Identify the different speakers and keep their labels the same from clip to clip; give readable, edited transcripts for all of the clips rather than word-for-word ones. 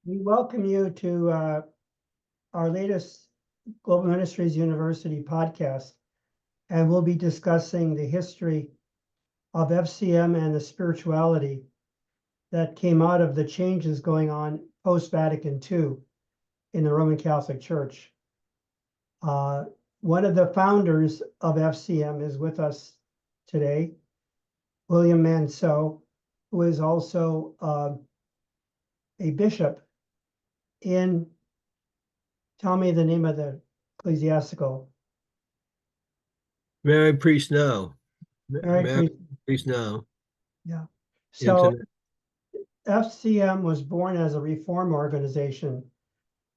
Speaker 1: We welcome you to our latest Global Ministries University podcast, and we'll be discussing the history of FCM and the spirituality that came out of the changes going on post-Vatican II in the Roman Catholic Church. One of the founders of FCM is with us today, William Manceau, who is also a bishop in, tell me the name of the ecclesiastical.
Speaker 2: Married priest now.
Speaker 1: Married
Speaker 2: priest now.
Speaker 1: Yeah. So
Speaker 2: Internet.
Speaker 1: FCM was born as a reform organization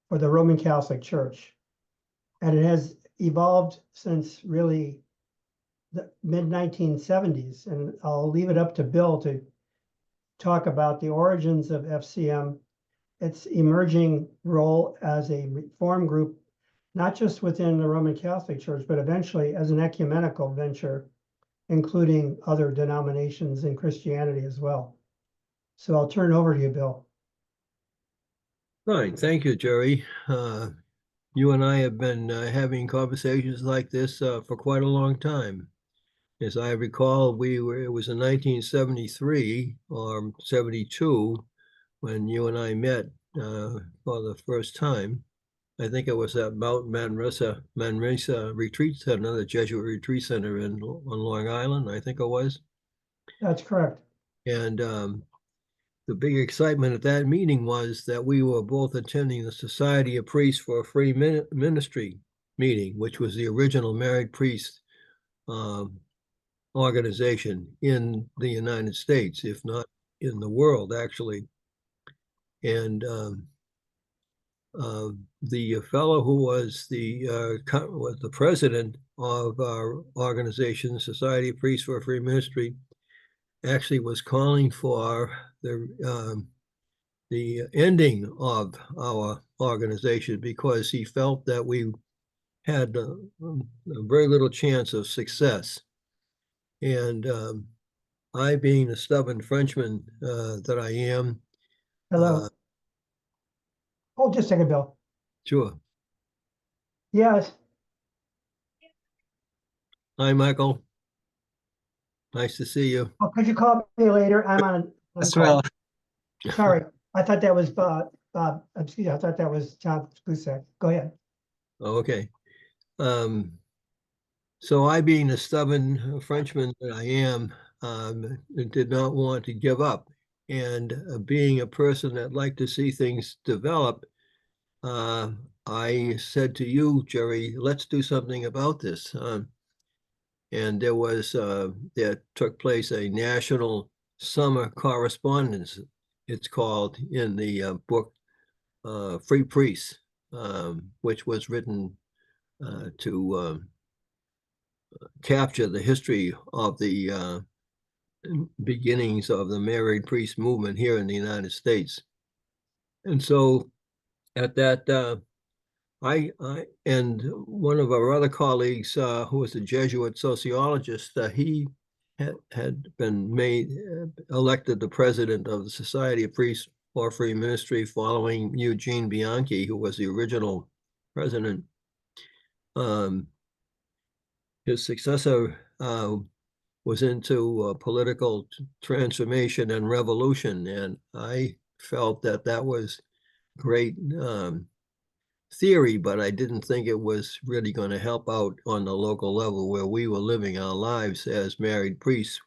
Speaker 1: for the Roman Catholic Church, and it has evolved since really the mid-1970s. And I'll leave it up to Bill to talk about the origins of FCM, its emerging role as a reform group, not just within the Roman Catholic Church, but eventually as an ecumenical venture, including other denominations in Christianity as well. So I'll turn it over to you, Bill.
Speaker 2: Fine. Thank you, Jerry. You and I have been having conversations like this for quite a long time. As I recall, it was in 1973 or 72 when you and I met for the first time. I think it was at Mount Manresa Retreat Center, the Jesuit Retreat Center on Long Island, I think it was.
Speaker 1: That's correct.
Speaker 2: And the big excitement at that meeting was that we were both attending the Society of Priests for a Free Ministry meeting, which was the original married priest organization in the United States, if not in the world, actually. And the fellow who was the president of our organization, Society of Priests for a Free Ministry, actually was calling for the ending of our organization because he felt that we had a very little chance of success. And I, being the stubborn Frenchman that I am.
Speaker 1: Hello. Hold just a second, Bill.
Speaker 2: Sure.
Speaker 1: Yes.
Speaker 2: Hi, Michael. Nice to see you.
Speaker 1: Oh, could you call me later? I'm on.
Speaker 3: As well.
Speaker 1: Sorry, I thought that was Bob. Excuse me, I thought that was John Cusack. Go ahead.
Speaker 2: Oh, okay. So I, being the stubborn Frenchman that I am, did not want to give up. And being a person that liked to see things develop, I said to you, Jerry, let's do something about this. And there took place a national summer correspondence, it's called, in the book Free Priests, which was written to capture the history of the beginnings of the married priest movement here in the United States. And so at that, I and one of our other colleagues, who was a Jesuit sociologist, he had been elected the president of the Society of Priests for Free Ministry following Eugene Bianchi, who was the original president. His successor was into political transformation and revolution, and I felt that that was great theory, but I didn't think it was really going to help out on the local level where we were living our lives as married priests,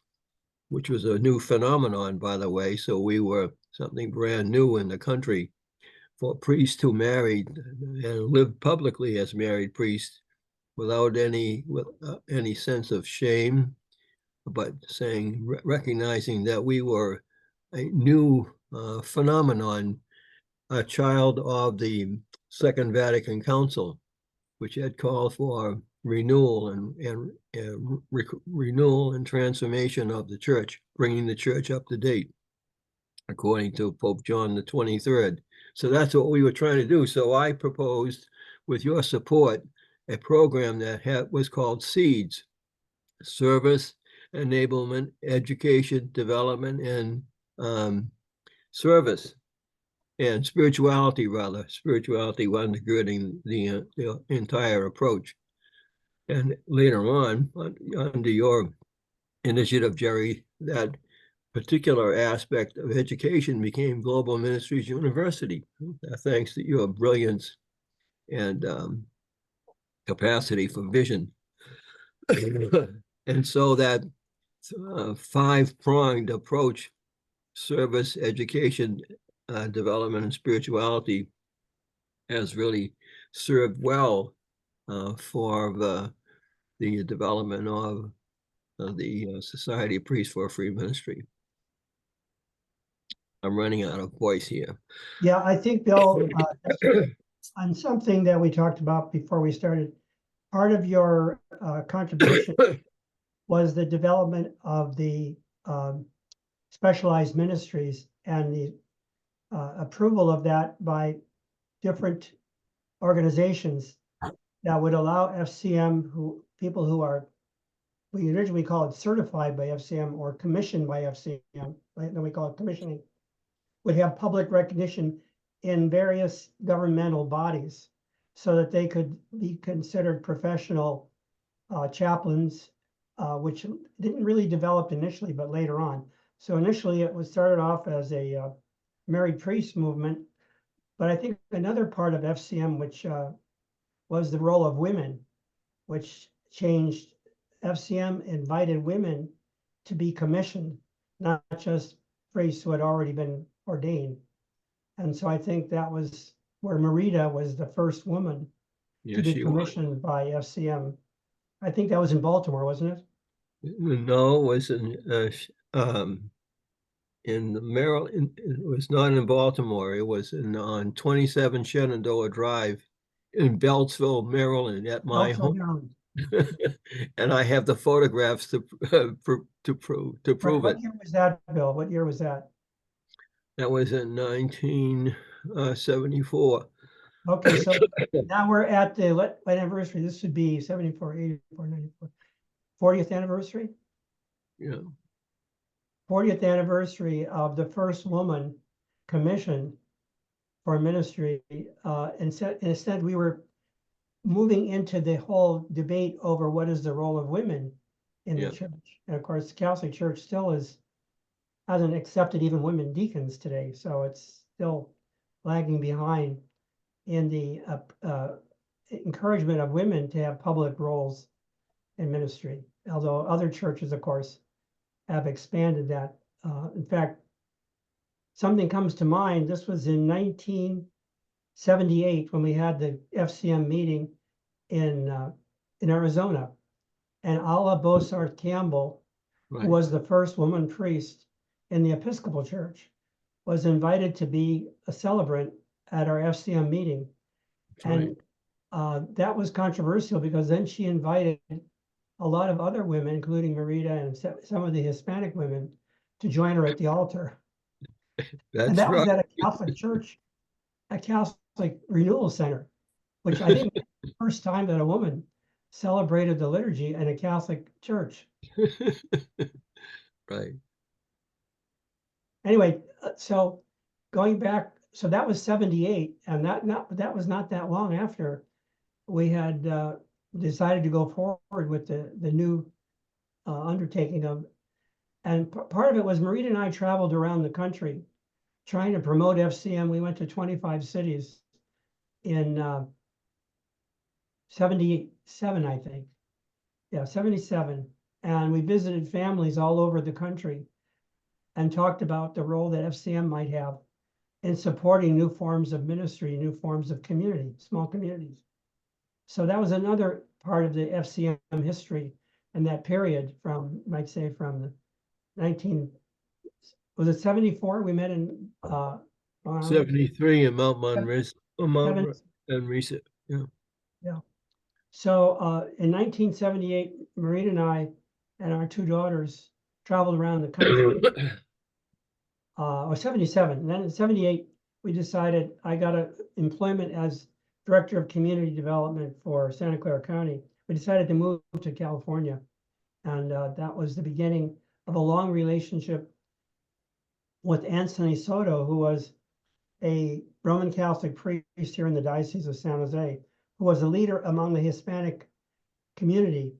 Speaker 2: which was a new phenomenon, by the way. So we were something brand new in the country for priests who married and lived publicly as married priests without any sense of shame, but recognizing that we were a new phenomenon, a child of the Second Vatican Council, which had called for renewal and transformation of the church, bringing the church up to date, according to Pope John the 23rd. So that's what we were trying to do. So I proposed, with your support, a program that was called SEEDS, Service, Enablement, Education, Development, and Service. and spirituality undergirding the entire approach. And later on, under your initiative, Jerry, that particular aspect of education became Global Ministries University, thanks to your brilliance and capacity for vision. And so that five-pronged approach, service, education, development, and spirituality, has really served well for the development of the Society of Priests for a Free Ministry. I'm running out of voice here.
Speaker 1: Yeah, I think, Bill, on something that we talked about before we started, part of your contribution was the development of the specialized ministries and the approval of that by different organizations that would allow FCM, people who are, we originally called it certified by FCM or commissioned by FCM, then we call it commissioning, would have public recognition in various governmental bodies so that they could be considered professional chaplains, which didn't really develop initially, but later on. So initially it was started off as a married priest movement, but I think another part of FCM, which was the role of women, which changed. FCM invited women to be commissioned, not just priests who had already been ordained. And so I think that was where Marita was the first woman to be commissioned by FCM. I think that was in Baltimore, wasn't it?
Speaker 2: No, it was in Maryland. It was not in Baltimore. It was on 27 Shenandoah Drive in Beltsville, Maryland, at my home.
Speaker 1: Maryland.
Speaker 2: And I have the photographs to prove it.
Speaker 1: What year was that, Bill? What year was that?
Speaker 2: That was in 1974.
Speaker 1: Okay, so now we're at the what anniversary? This would be 74, 84, 94, 40th anniversary?
Speaker 2: Yeah.
Speaker 1: 40th anniversary of the first woman commissioned for ministry. Instead, we were moving into the whole debate over what is the role of women in the church. And of course, the Catholic Church still hasn't accepted even women deacons today. So it's still lagging behind in the encouragement of women to have public roles in ministry. Although other churches, of course, have expanded that. In fact, something comes to mind. This was in 1978 when we had the FCM meeting in Arizona, and Alla Bosart Campbell, who was the first woman priest in the Episcopal Church, was invited to be a celebrant at our FCM meeting. And that was controversial because then she invited a lot of other women, including Marita and some of the Hispanic women, to join her at the altar. And that was at a Catholic church, a Catholic renewal center, which I think was the first time that a woman celebrated the liturgy in a Catholic church.
Speaker 2: Right.
Speaker 1: Anyway, so going back, so that was 78, and that was not that long after we had decided to go forward with the new undertaking of, and part of it was Marita and I traveled around the country trying to promote FCM. We went to 25 cities in 77, I think. Yeah, 77. And we visited families all over the country and talked about the role that FCM might have in supporting new forms of ministry, new forms of community, small communities. So that was another part of the FCM history in that period from, might say, from the was it 74? We met in
Speaker 2: 73 in Mount Monresa. Yeah.
Speaker 1: Yeah. So in 1978, Marita and I and our two daughters traveled around the country. Or 77. And then in 78, we decided I got an employment as Director of Community Development for Santa Clara County. We decided to move to California. And that was the beginning of a long relationship with Anthony Soto, who was a Roman Catholic priest here in the Diocese of San Jose, who was a leader among the Hispanic community,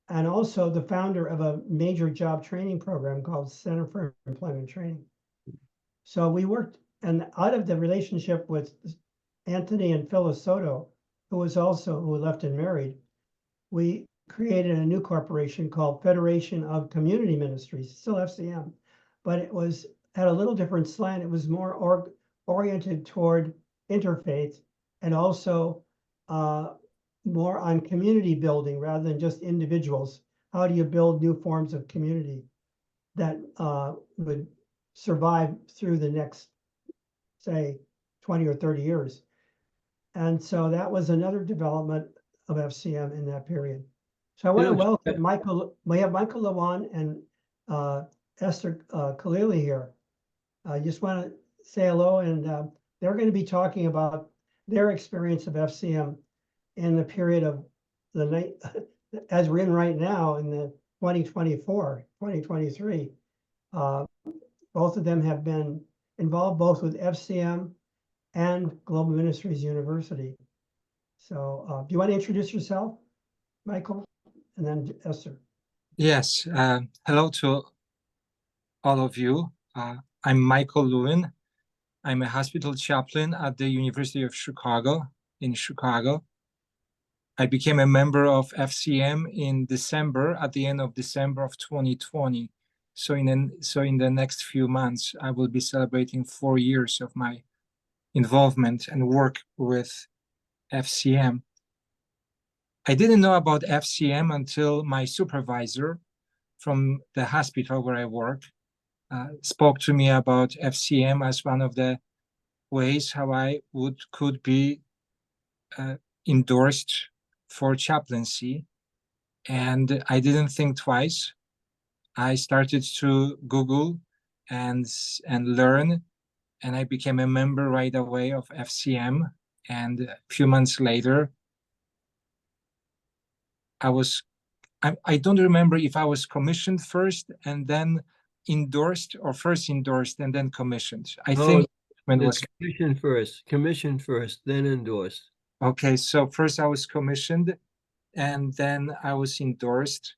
Speaker 1: and also the founder of a major job training program called Center for Employment Training. So we worked, and out of the relationship with Anthony and Phyllis Soto, who left and married, we created a new corporation called Federation of Community Ministries, still FCM, but it had a little different slant. It was more oriented toward interfaith, and also more on community building rather than just individuals. How do you build new forms of community that would survive through the next, say, 20 or 30 years? And so that was another development of FCM in that period. So I want to welcome Michael. We have Michael Lewan and Esther Khalili here. I just want to say hello, and they're going to be talking about their experience of FCM in the period of the night, as we're in right now in the 2024, 2023. Both of them have been involved both with FCM and Global Ministries University. So do you want to introduce yourself, Michael, and then Esther?
Speaker 3: Yes, hello to all of you. I'm Michael Lewin. I'm a hospital chaplain at the University of Chicago in Chicago. I became a member of FCM in December, at the end of December of 2020. So in the next few months, I will be celebrating 4 years of my involvement and work with FCM. I didn't know about FCM until my supervisor from the hospital where I work spoke to me about FCM as one of the ways how I could be endorsed for chaplaincy. And I didn't think twice. I started to Google and learn, and I became a member right away of FCM. And a few months later, I don't remember if I was commissioned first and then endorsed, or first endorsed and then commissioned. I think it was
Speaker 2: commissioned first, then endorsed.
Speaker 3: Okay, so first I was commissioned and then I was endorsed.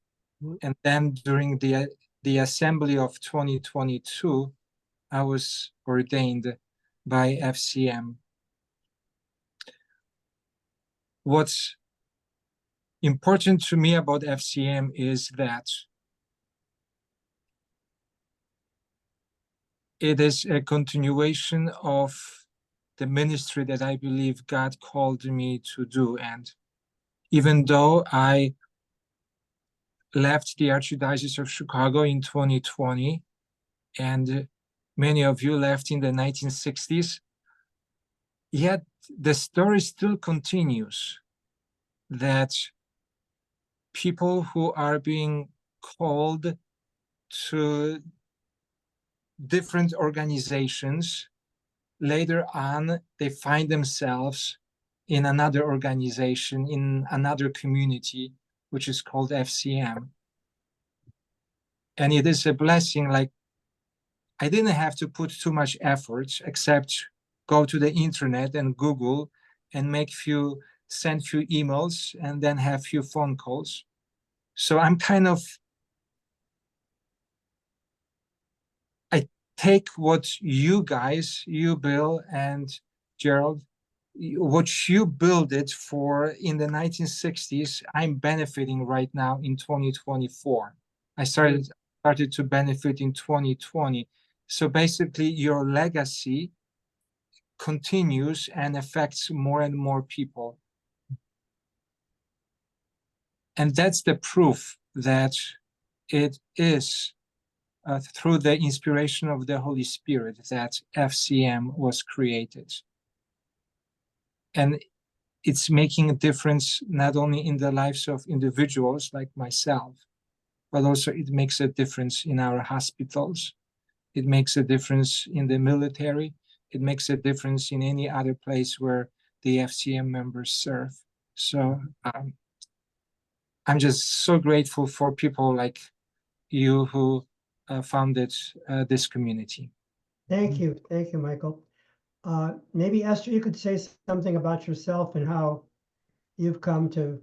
Speaker 3: And then during the assembly of 2022, I was ordained by FCM. What's important to me about FCM is that it is a continuation of the ministry that I believe God called me to do. And even though I left the Archdiocese of Chicago in 2020, and many of you left in the 1960s, yet the story still continues that people who are being called to different organizations, later on, they find themselves in another organization, in another community, which is called FCM. And it is a blessing. Like, I didn't have to put too much effort except go to the internet and Google and send few emails and then have few phone calls. So I'm I take what you guys, you, Bill and Gerald, what you built it for in the 1960s, I'm benefiting right now in 2024. I started to benefit in 2020. So basically your legacy continues and affects more and more people. And that's the proof that it is through the inspiration of the Holy Spirit that FCM was created. And it's making a difference not only in the lives of individuals like myself, but also it makes a difference in our hospitals. It makes a difference in the military. It makes a difference in any other place where the FCM members serve. So I'm just so grateful for people like you who founded this community.
Speaker 1: Thank you, Michael. Maybe Esther, you could say something about yourself and how you've come to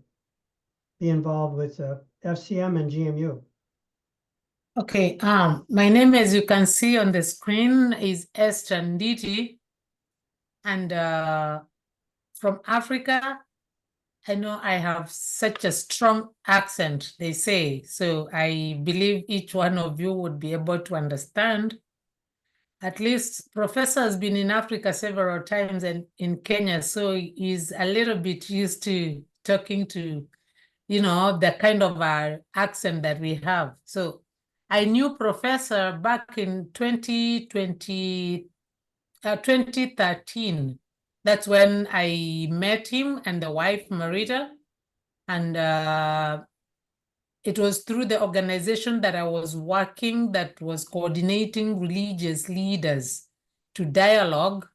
Speaker 1: be involved with FCM and GMU.
Speaker 4: Okay, my name, as you can see on the screen, is Esther Nditi, and from Africa. I know I have such a strong accent, they say, so I believe each one of you would be able to understand. At least Professor has been in Africa several times and in Kenya, so he's a little bit used to talking to, you know, the kind of accent that we have. So I knew Professor back in 2013. That's when I met him and the wife, Marita. And it was through the organization that I was working that was coordinating religious leaders to dialogue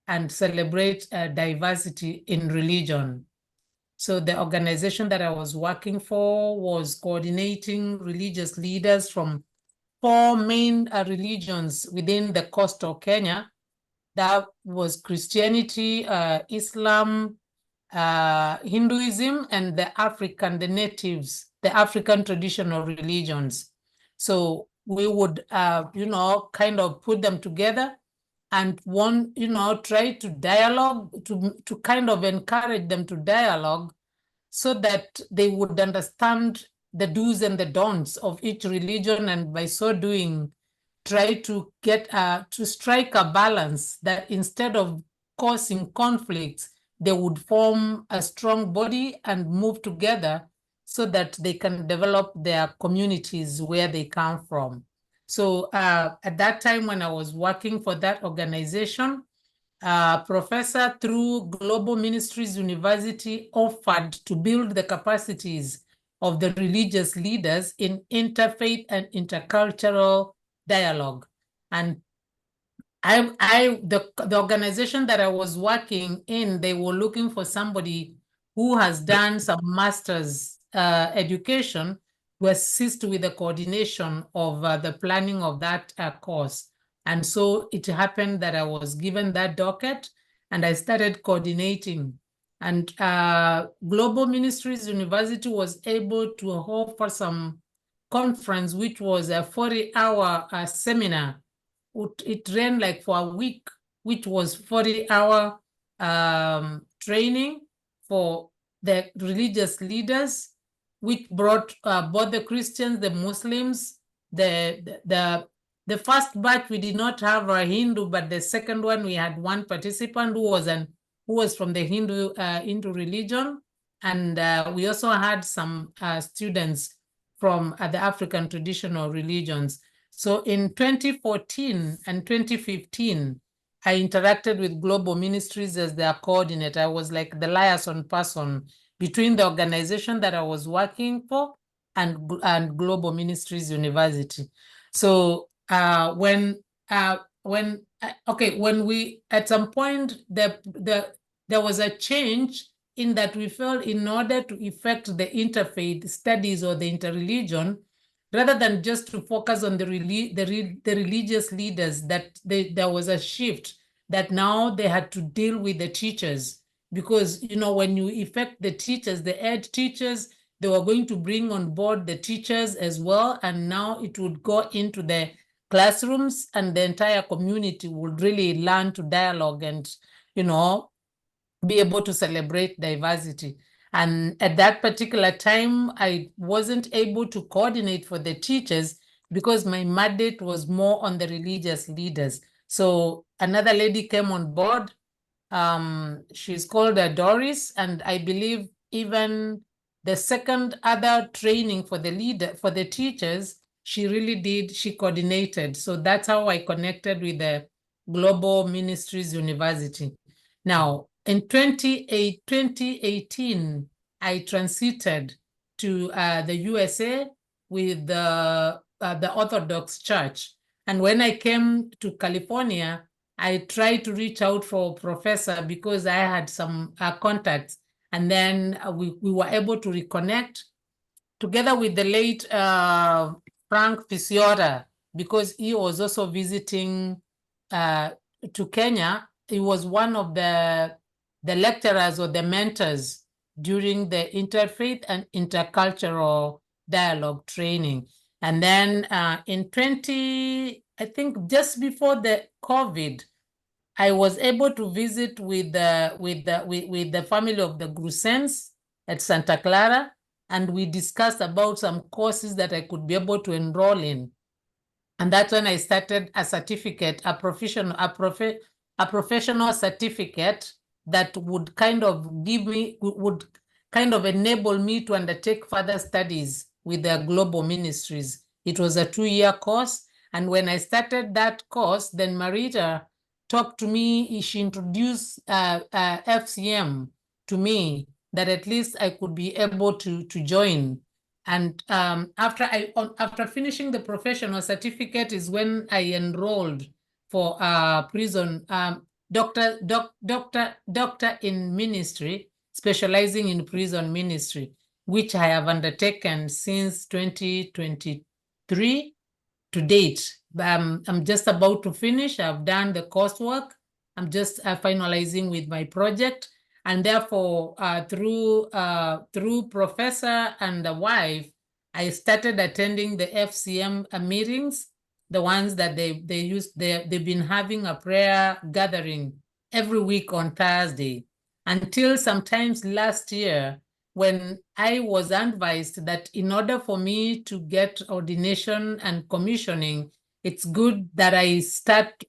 Speaker 4: and celebrate diversity in religion. So the organization that I was working for was coordinating religious leaders from 4 main religions within the coastal Kenya. That was Christianity, Islam, Hinduism, and the natives, the African traditional religions. So we would, you know, kind of put them together and you know, try to dialogue, to kind of encourage them to dialogue so that they would understand the do's and the don'ts of each religion, and by so doing, try to get to strike a balance that instead of causing conflicts, they would form a strong body and move together so that they can develop their communities where they come from. So at that time when I was working for that organization, Professor through Global Ministries University offered to build the capacities of the religious leaders in interfaith and intercultural dialogue. And the organization that I was working in, they were looking for somebody who has done some master's education to assist with the coordination of the planning of that course. And so it happened that I was given that docket and I started coordinating. And Global Ministries University was able to offer some conference, which was a 40-hour seminar. It ran like for a week, which was 40-hour training for the religious leaders, which brought both the Christians, the Muslims. The first batch we did not have a Hindu, but the second one we had one participant who was from the Hindu religion, and we also had some students from the African traditional religions. So in 2014 and 2015, I interacted with Global Ministries as their coordinator. I was like the liaison person between the organization that I was working for and Global Ministries University. So when we at some point there was a change in that we felt in order to effect the interfaith studies or the interreligion, rather than just to focus on the religious leaders, that there was a shift that now they had to deal with the teachers, because you know when you effect the teachers, the ed teachers, they were going to bring on board the teachers as well, and now it would go into the classrooms and the entire community would really learn to dialogue and, you know, be able to celebrate diversity. And at that particular time, I wasn't able to coordinate for the teachers because my mandate was more on the religious leaders. So another lady came on board. She's called Doris, and I believe even the second other training for the teachers, she coordinated. So that's how I connected with the Global Ministries University. Now, in 2018, I transited to the USA with the Orthodox Church. And when I came to California, I tried to reach out for a professor because I had some contacts. And then we were able to reconnect together with the late Frank Fisiota, because he was also visiting to Kenya he was one of the lecturers or the mentors during the interfaith and intercultural dialogue training. And then in I think just before the COVID, I was able to visit with the family of the Grusens at Santa Clara, and we discussed about some courses that I could be able to enroll in. And that's when I started a certificate, a professional certificate that would kind of give me, would kind of enable me to undertake further studies with the Global Ministries. It was a 2-year course. And when I started that course, then Marita talked to me, she introduced FCM to me, that at least I could be able to join. And after finishing the professional certificate is when I enrolled for prison doctor in ministry, specializing in prison ministry, which I have undertaken since 2023 to date. I'm just about to finish. I've done the coursework. I'm just finalizing with my project. And therefore, through professor and the wife, I started attending the FCM meetings, the ones that they've been having a prayer gathering every week on Thursday, until sometimes last year, when I was advised that in order for me to get ordination and commissioning, it's good that I start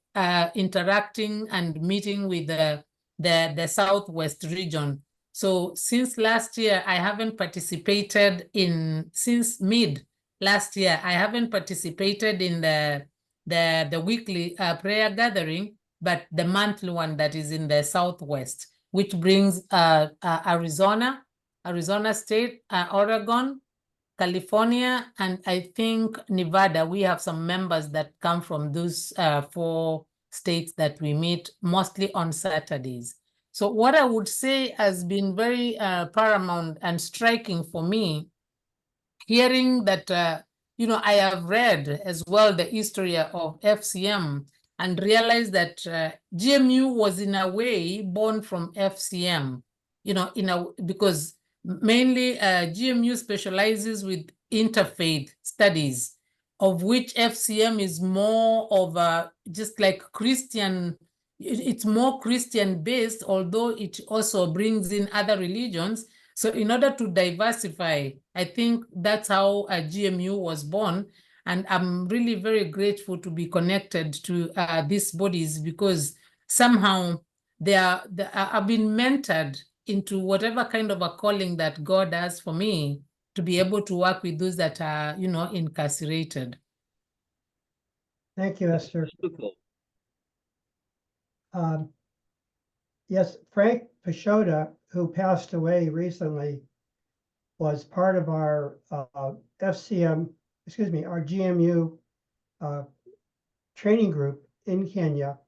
Speaker 4: interacting and meeting with the Southwest region. So since last year, I haven't participated since mid last year, I haven't participated in the weekly prayer gathering, but the monthly one that is in the Southwest, which brings Arizona State, Oregon, California, and I think Nevada. We have some members that come from those 4 states that we meet mostly on Saturdays. So what I would say has been very paramount and striking for me, hearing that, I have read as well the history of FCM and realized that GMU was in a way born from FCM, because mainly GMU specializes with interfaith studies, of which FCM is more of just like Christian. It's more Christian based, although it also brings in other religions. So in order to diversify, I think that's how GMU was born. And I'm really very grateful to be connected to these bodies, because somehow I've been mentored into whatever kind of a calling that God has for me, to be able to work with those that are, incarcerated.
Speaker 1: Thank you, Esther.
Speaker 2: Wonderful.
Speaker 1: Yes, Frank Pashota, who passed away recently, was part of our FCM, our GMU training group in Kenya.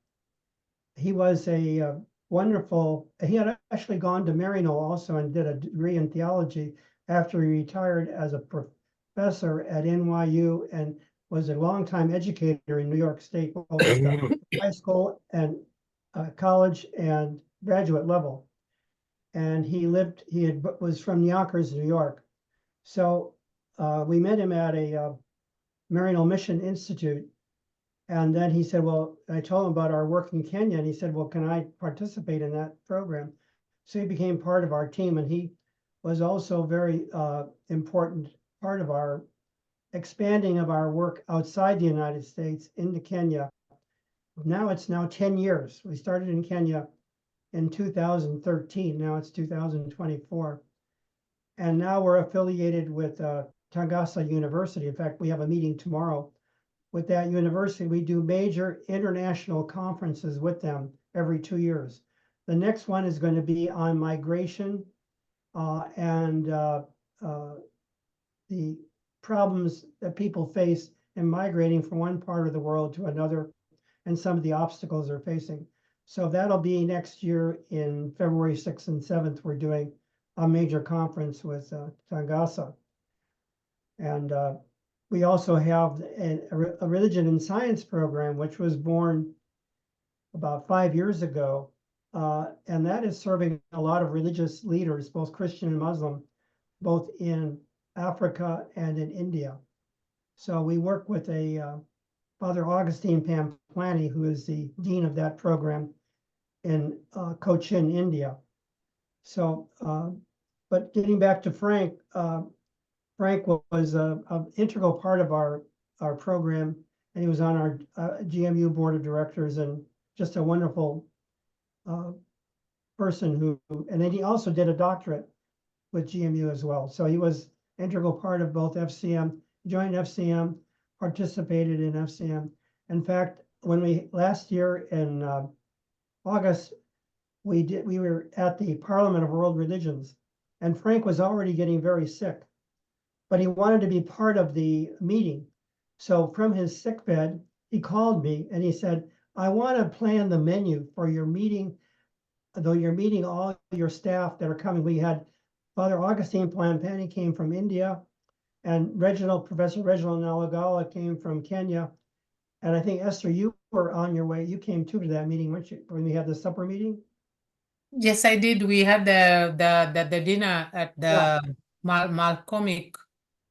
Speaker 1: He was a wonderful, he had actually gone to Maryknoll also and did a degree in theology after he retired as a professor at NYU, and was a longtime educator in New York State, both at the high school and college and graduate level. And was from Yonkers, New York. So we met him at a Maryknoll Mission Institute. And then he said, well, I told him about our work in Kenya, and he said, well, can I participate in that program? So he became part of our team, and he was also a very important part of our expanding of our work outside the United States into Kenya. Now it's 10 years. We started in Kenya in 2013. Now it's 2024. And now we're affiliated with Tangasa University. In fact, we have a meeting tomorrow with that university. We do major international conferences with them every 2 years. The next one is going to be on migration and the problems that people face in migrating from one part of the world to another, and some of the obstacles they're facing. So that'll be next year in February 6th and 7th. We're doing a major conference with Tangasa. And we also have a religion and science program, which was born about 5 years ago. And that is serving a lot of religious leaders, both Christian and Muslim, both in Africa and in India. So we work with a Father Augustine Pamplani, who is the dean of that program in Cochin, India. So, but getting back to Frank, Frank was an integral part of our program, and he was on our GMU board of directors, and just a wonderful person who, and then he also did a doctorate with GMU as well. So he was integral part of both FCM, joined FCM, participated in FCM. In fact, when we last year in August, we were at the Parliament of World Religions, and Frank was already getting very sick, but he wanted to be part of the meeting. So from his sickbed, he called me and he said, I want to plan the menu for your meeting, though you're meeting all your staff that are coming. We had Father Augustine Plampani came from India, and Professor Reginald Nalagala came from Kenya. And I think, Esther, you were on your way. You came too to that meeting, weren't you, when we had the supper meeting?
Speaker 4: Yes, I did. We had the dinner at the Malcolmic.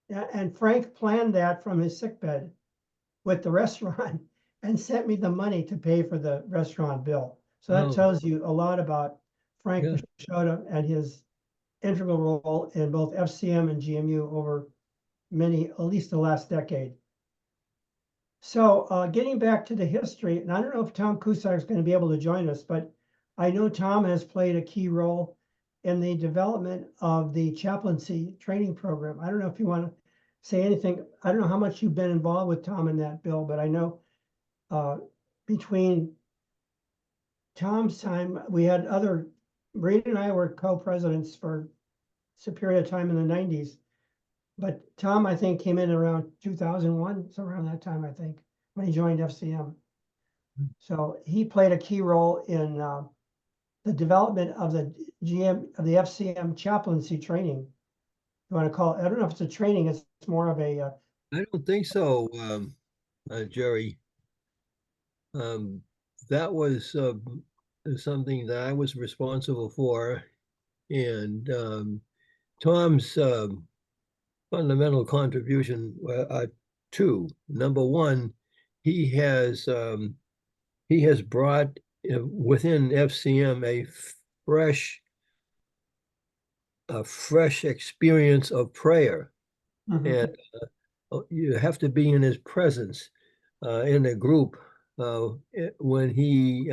Speaker 1: Yeah, and Frank planned that from his sickbed with the restaurant and sent me the money to pay for the restaurant bill. So that tells you a lot about Frank Pashota and his integral role in both FCM and GMU over at least the last decade. So getting back to the history, and I don't know if Tom Cusack is going to be able to join us, but I know Tom has played a key role in the development of the chaplaincy training program. I don't know if you want to say anything. I don't know how much you've been involved with Tom in that, Bill, but I know between Tom's time, we had Brady and I were co-presidents for a period of time in the 90s. But Tom, I think, came in around 2001, so around that time, I think, when he joined FCM. So he played a key role in the development of the FCM chaplaincy training. You want to call it? I don't know if it's a training. It's more of a.
Speaker 2: I don't think so, Jerry. That was something that I was responsible for, and Tom's fundamental contribution two. Number one, he has brought within FCM a fresh experience of prayer, and you have to be in his presence in a group when he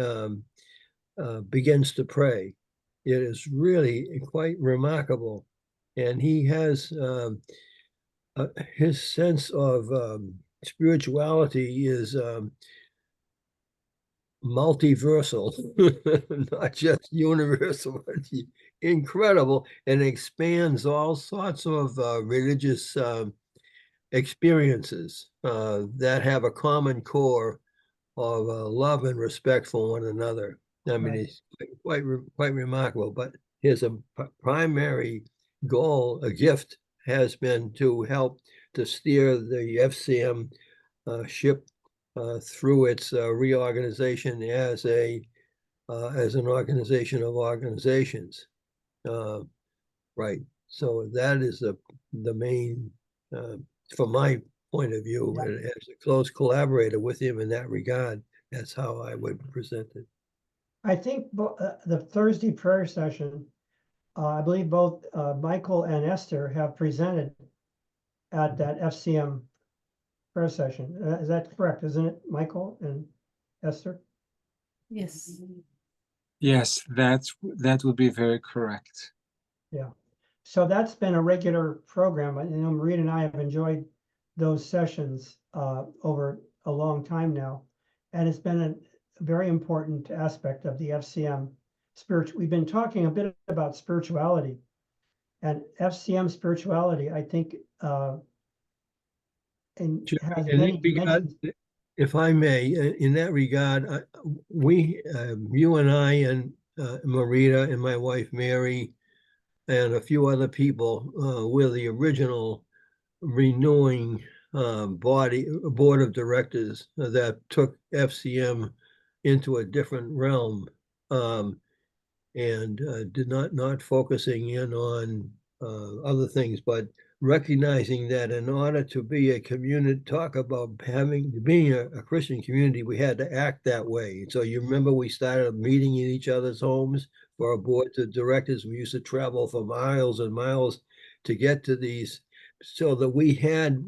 Speaker 2: begins to pray. It is really quite remarkable, and he has his sense of spirituality is multiversal, not just universal, but incredible, and expands all sorts of religious experiences that have a common core of love and respect for one another. I mean, it's quite remarkable, but his primary goal, a gift, has been to help to steer the FCM ship through its reorganization as an organization of organizations. Right. So that is the main, from my point of view, and as a close collaborator with him in that regard, that's how I would present it.
Speaker 1: I think the Thursday prayer session, I believe both Michael and Esther have presented at that FCM prayer session. Is that correct? Isn't it, Michael and Esther?
Speaker 4: Yes.
Speaker 3: Yes, that would be very correct.
Speaker 1: Yeah. So that's been a regular program. I know Maria and I have enjoyed those sessions over a long time now, and it's been a very important aspect of the FCM spiritual. We've been talking a bit about spirituality, and FCM spirituality, I think, and has many dimensions.
Speaker 2: If I may, in that regard, you and I and Marita and my wife Mary and a few other people were the original renewing board of directors that took FCM into a different realm, and did not focusing in on other things, but recognizing that in order to be a community, talk about being a Christian community, we had to act that way. So you remember we started meeting in each other's homes for our boards of directors. We used to travel for miles and miles to get to these, so that we had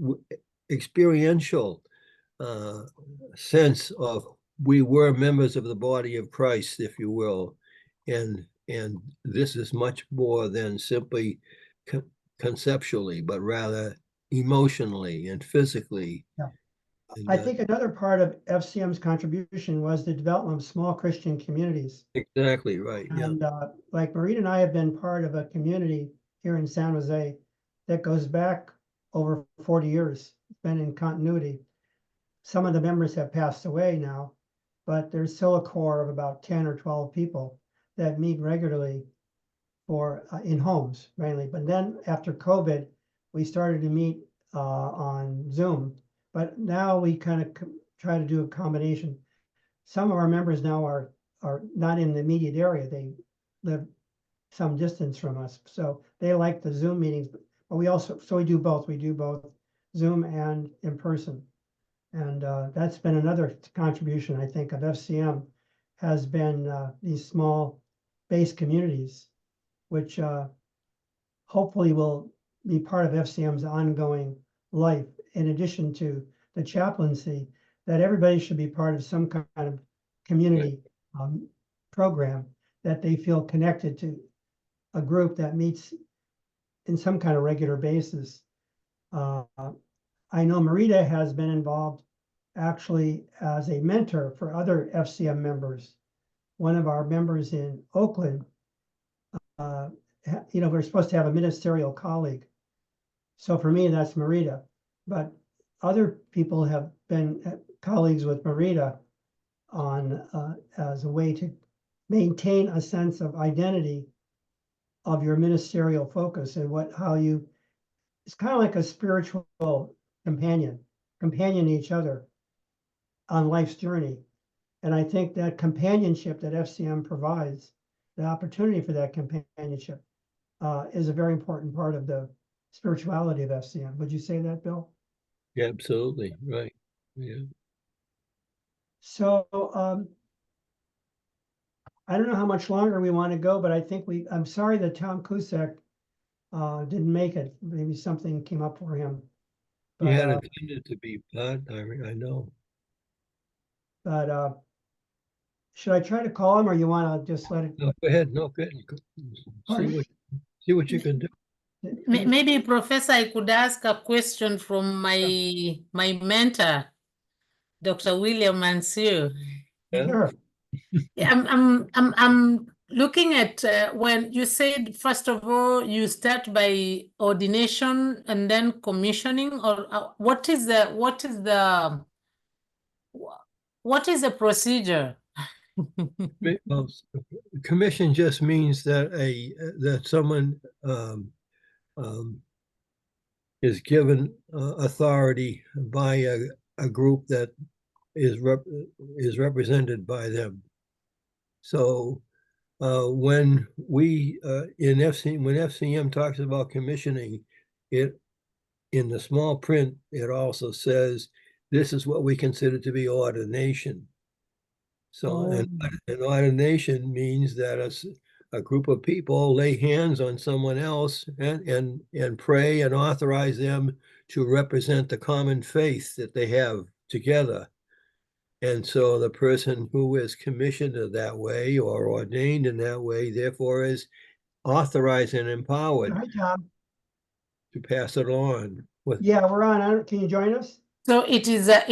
Speaker 2: experiential sense of we were members of the body of Christ, if you will. And this is much more than simply conceptually, but rather emotionally and physically.
Speaker 1: Yeah.
Speaker 2: And,
Speaker 1: I think another part of FCM's contribution was the development of small Christian communities.
Speaker 2: exactly right. Yeah.
Speaker 1: And like Marita and I have been part of a community here in San Jose that goes back over 40 years. It's been in continuity. Some of the members have passed away now, but there's still a core of about 10 or 12 people that meet regularly for in homes mainly. But then after COVID, we started to meet on Zoom. But now we kind of try to do a combination. Some of our members now are not in the immediate area. They live some distance from us, so they like the Zoom meetings. But we also we do both. We do both Zoom and in person, and that's been another contribution I think of FCM has been these small base communities, which hopefully will be part of FCM's ongoing life, in addition to the chaplaincy, that everybody should be part of some kind of community program, that they feel connected to a group that meets in some kind of regular basis. I know Marita has been involved actually as a mentor for other FCM members. One of our members in Oakland, we're supposed to have a ministerial colleague. So for me, that's Marita. But other people have been colleagues with Marita on as a way to maintain a sense of identity of your ministerial focus and it's kind of like a spiritual companion each other on life's journey. And I think that companionship that FCM provides, the opportunity for that companionship, is a very important part of the spirituality of FCM. Would you say that, Bill?
Speaker 2: Yeah, absolutely right. Yeah.
Speaker 1: So I don't know how much longer we want to go, but I think I'm sorry that Tom Cusack didn't make it. Maybe something came up for him.
Speaker 2: He
Speaker 1: But,
Speaker 2: had intended to be part, I know.
Speaker 1: But should I try to call him, or you want to just let it?
Speaker 2: No, go ahead. No, good. See what you can do.
Speaker 4: Maybe, Professor, I could ask a question from my mentor, Dr. William Mansur.
Speaker 2: Yeah.
Speaker 1: Sure.
Speaker 4: I'm looking at when you said, first of all, you start by ordination and then commissioning, or what is the procedure?
Speaker 2: Well, commission just means that that someone is given authority by a group that is represented by them. So when we when FCM talks about commissioning, it in the small print, it also says this is what we consider to be ordination. So an ordination means that a group of people lay hands on someone else and pray and authorize them to represent the common faith that they have together. And so the person who is commissioned in that way or ordained in that way, therefore, is authorized and empowered
Speaker 1: Hi, Tom.
Speaker 2: to pass it on.
Speaker 1: Yeah, we're on. Can you join us?
Speaker 4: So it's a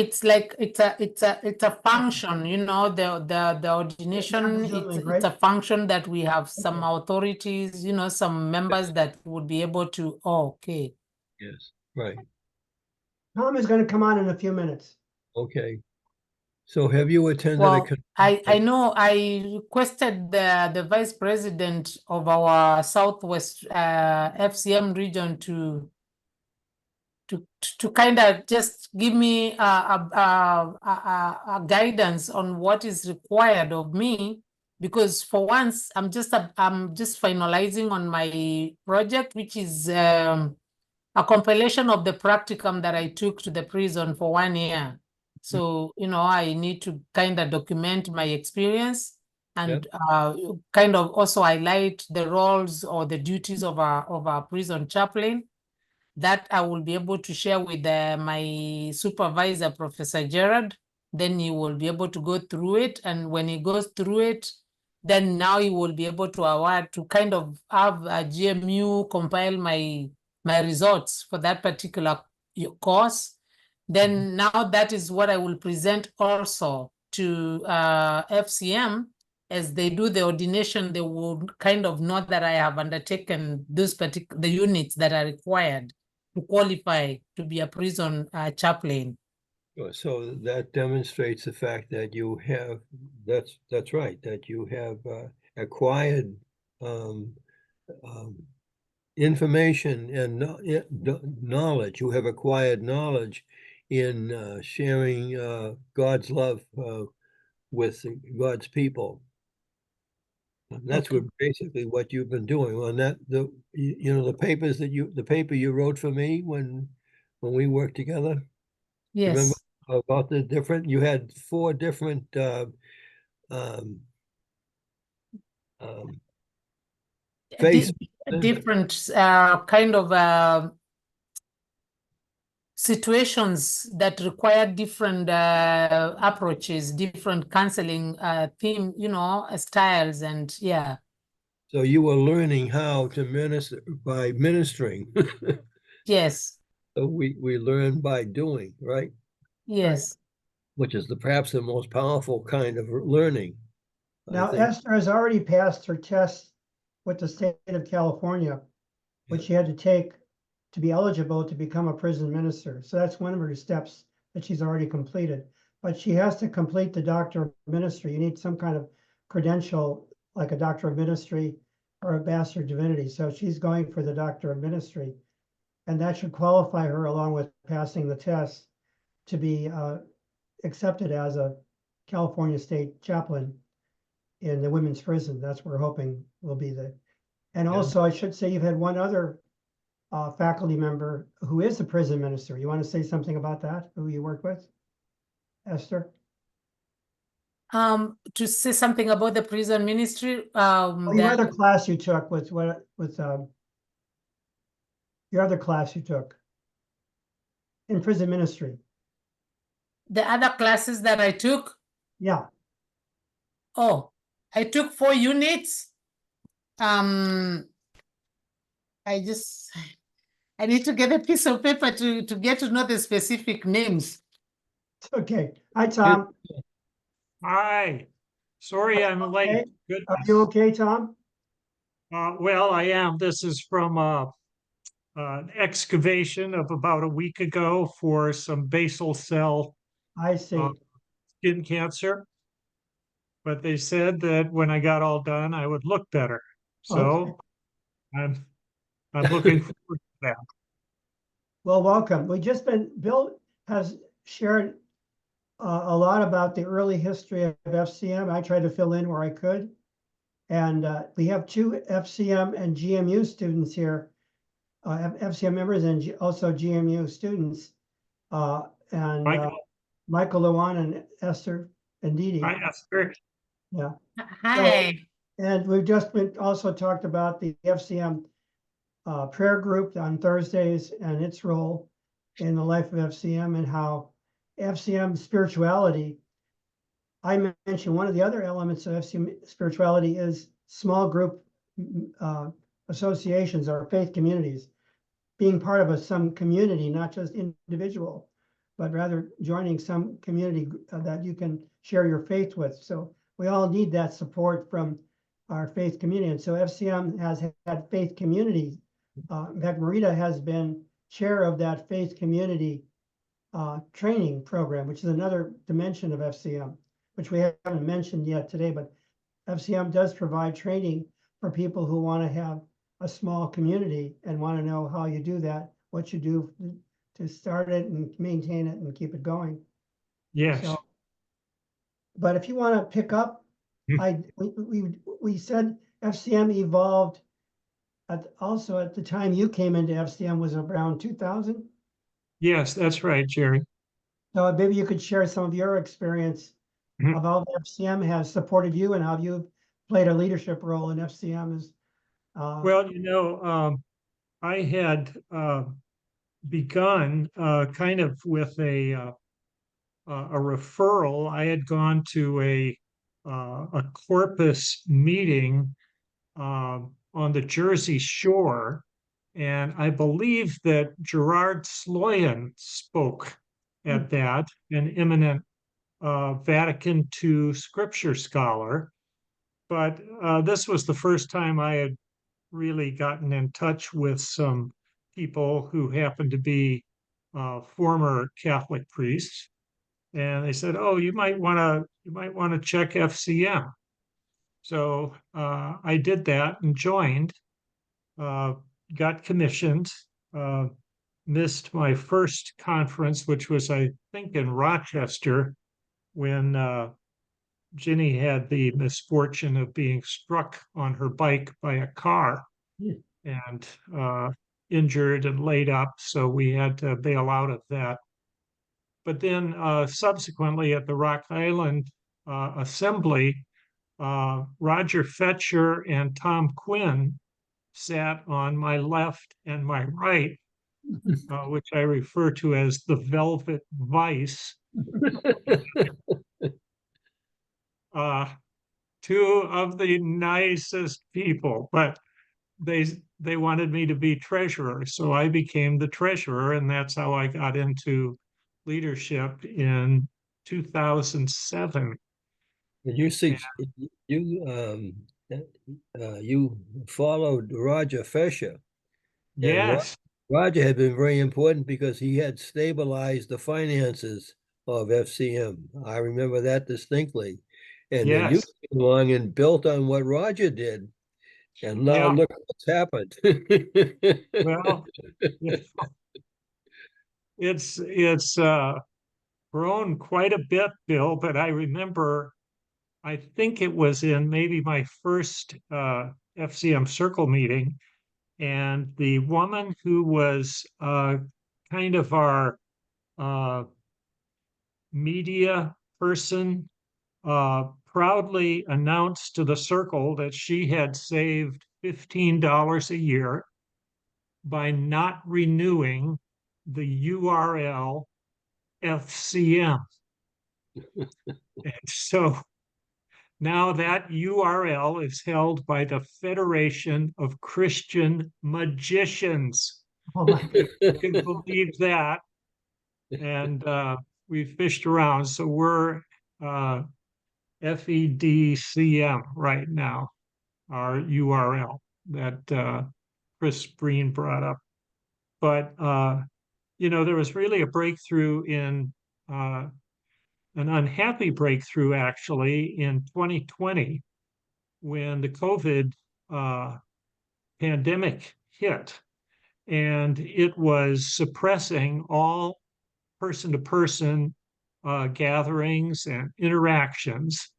Speaker 4: function, the ordination, it's a function that we have some authorities, some members that would be able to, okay.
Speaker 2: Yes, right.
Speaker 1: Tom is going to come on in a few minutes.
Speaker 2: Okay. So have you attended
Speaker 4: Well, I know I requested the vice president of our Southwest FCM region to to kind of just give me a guidance on what is required of me, because for once I'm just finalizing on my project, which is a compilation of the practicum that I took to the prison for 1 year. So, you know, I need to kind of document my experience and kind of also highlight the roles or the duties of our prison chaplain that I will be able to share with my supervisor, Professor Gerard. Then he will be able to go through it. And when he goes through it, then now he will be able to award, to kind of have a GMU compile my results for that particular course. Then now that is what I will present also to FCM. As they do the ordination, they will kind of know that I have undertaken those the units that are required to qualify to be a prison chaplain.
Speaker 2: So that demonstrates the fact that you have, that's right, that you have acquired information and knowledge. You have acquired knowledge in sharing God's love with God's people. And that's what basically what you've been doing on that. The papers that the paper you wrote for me when we worked together.
Speaker 4: Yes.
Speaker 2: Remember about the different? You had 4 different
Speaker 4: different kind of situations that require different approaches, different counseling theme, you know, styles, and yeah.
Speaker 2: So you were learning how to minister by ministering.
Speaker 4: Yes.
Speaker 2: So we learn by doing, right?
Speaker 4: Yes.
Speaker 2: Which is perhaps the most powerful kind of learning.
Speaker 1: Now, Esther has already passed her test with the state of California, which she had to take to be eligible to become a prison minister. So that's one of her steps that she's already completed. But she has to complete the Doctor of Ministry. You need some kind of credential, like a Doctor of Ministry or a Master of Divinity. So she's going for the Doctor of Ministry. And that should qualify her, along with passing the test, to be accepted as a California state chaplain in the women's prison. That's what we're hoping will be the. And also, I should say, you've had one other faculty member who is a prison minister. You want to say something about that, who you work with, Esther?
Speaker 4: To say something about the prison ministry.
Speaker 1: Your other class you took with your other class you took in prison ministry.
Speaker 4: The other classes that I took?
Speaker 1: Yeah.
Speaker 4: Oh, I took 4 units. I need to get a piece of paper to get to know the specific names.
Speaker 1: Okay. Hi, Tom.
Speaker 5: Hi. Sorry I'm late.
Speaker 1: Okay.
Speaker 5: Goodness.
Speaker 1: Are you okay, Tom?
Speaker 5: Well, I am. This is from an excavation of about a week ago for some basal cell
Speaker 1: I see.
Speaker 5: skin cancer. But they said that when I got all done, I would look better. So I'm looking forward to that.
Speaker 1: Well, welcome. Bill has shared a lot about the early history of FCM. I tried to fill in where I could. And we have 2 FCM and GMU students here, FCM members and also GMU students. Michael Lewan and Esther and Didi.
Speaker 5: Hi, Esther.
Speaker 1: Yeah.
Speaker 4: Hi.
Speaker 1: And we've just also talked about the FCM prayer group on Thursdays and its role in the life of FCM, and how FCM spirituality. I mentioned one of the other elements of FCM spirituality is small group associations or faith communities, being part of some community, not just individual, but rather joining some community that you can share your faith with. So we all need that support from our faith community. And so FCM has had faith community. In fact, Marita has been chair of that faith community training program, which is another dimension of FCM, which we haven't mentioned yet today, but FCM does provide training for people who want to have a small community and want to know how you do that, what you do to start it and maintain it and keep it going.
Speaker 5: Yes.
Speaker 1: So, but if you want to pick up, we said FCM evolved also at the time you came into FCM was around 2000.
Speaker 5: Yes, that's right, Jerry.
Speaker 1: So maybe you could share some of your experience
Speaker 5: Mhm.
Speaker 1: of how FCM has supported you and how you've played a leadership role in FCM.
Speaker 5: Well, I had begun kind of with a referral. I had gone to a Corpus meeting on the Jersey Shore, and I believe that Gerard Sloyan spoke at that, an eminent Vatican II scripture scholar. But this was the first time I had really gotten in touch with some people who happened to be former Catholic priests, and they said, "Oh, you might want to check FCM." So I did that and joined. Got commissioned. Missed my first conference, which was, I think, in Rochester, when Ginny had the misfortune of being struck on her bike by a car and injured and laid up. So we had to bail out of that. But then subsequently at the Rock Island Assembly, Roger Fetcher and Tom Quinn sat on my left and my right, which I refer to as the Velvet Vice. Two of the nicest people, but they wanted me to be treasurer, so I became the treasurer, and that's how I got into leadership in 2007.
Speaker 2: You see, you you followed Roger Fisher, and
Speaker 5: Yes,
Speaker 2: Roger had been very important because he had stabilized the finances of FCM. I remember that distinctly. And then you
Speaker 5: yes,
Speaker 2: came along and built on what Roger did. And now
Speaker 5: yeah.
Speaker 2: look what's happened.
Speaker 5: Well, it's grown quite a bit, Bill. But I remember, I think it was in maybe my first FCM circle meeting, and the woman who was kind of our media person proudly announced to the circle that she had saved $15 a year by not renewing the URL FCM. And so now that URL is held by the Federation of Christian Magicians.
Speaker 1: Oh my,
Speaker 5: You can believe that. And we fished around. So we're FEDCM right now, our URL that Chris Breen brought up. But, there was really a breakthrough in an unhappy breakthrough, actually, in 2020 when the COVID pandemic hit. And it was suppressing all person-to-person gatherings and interactions.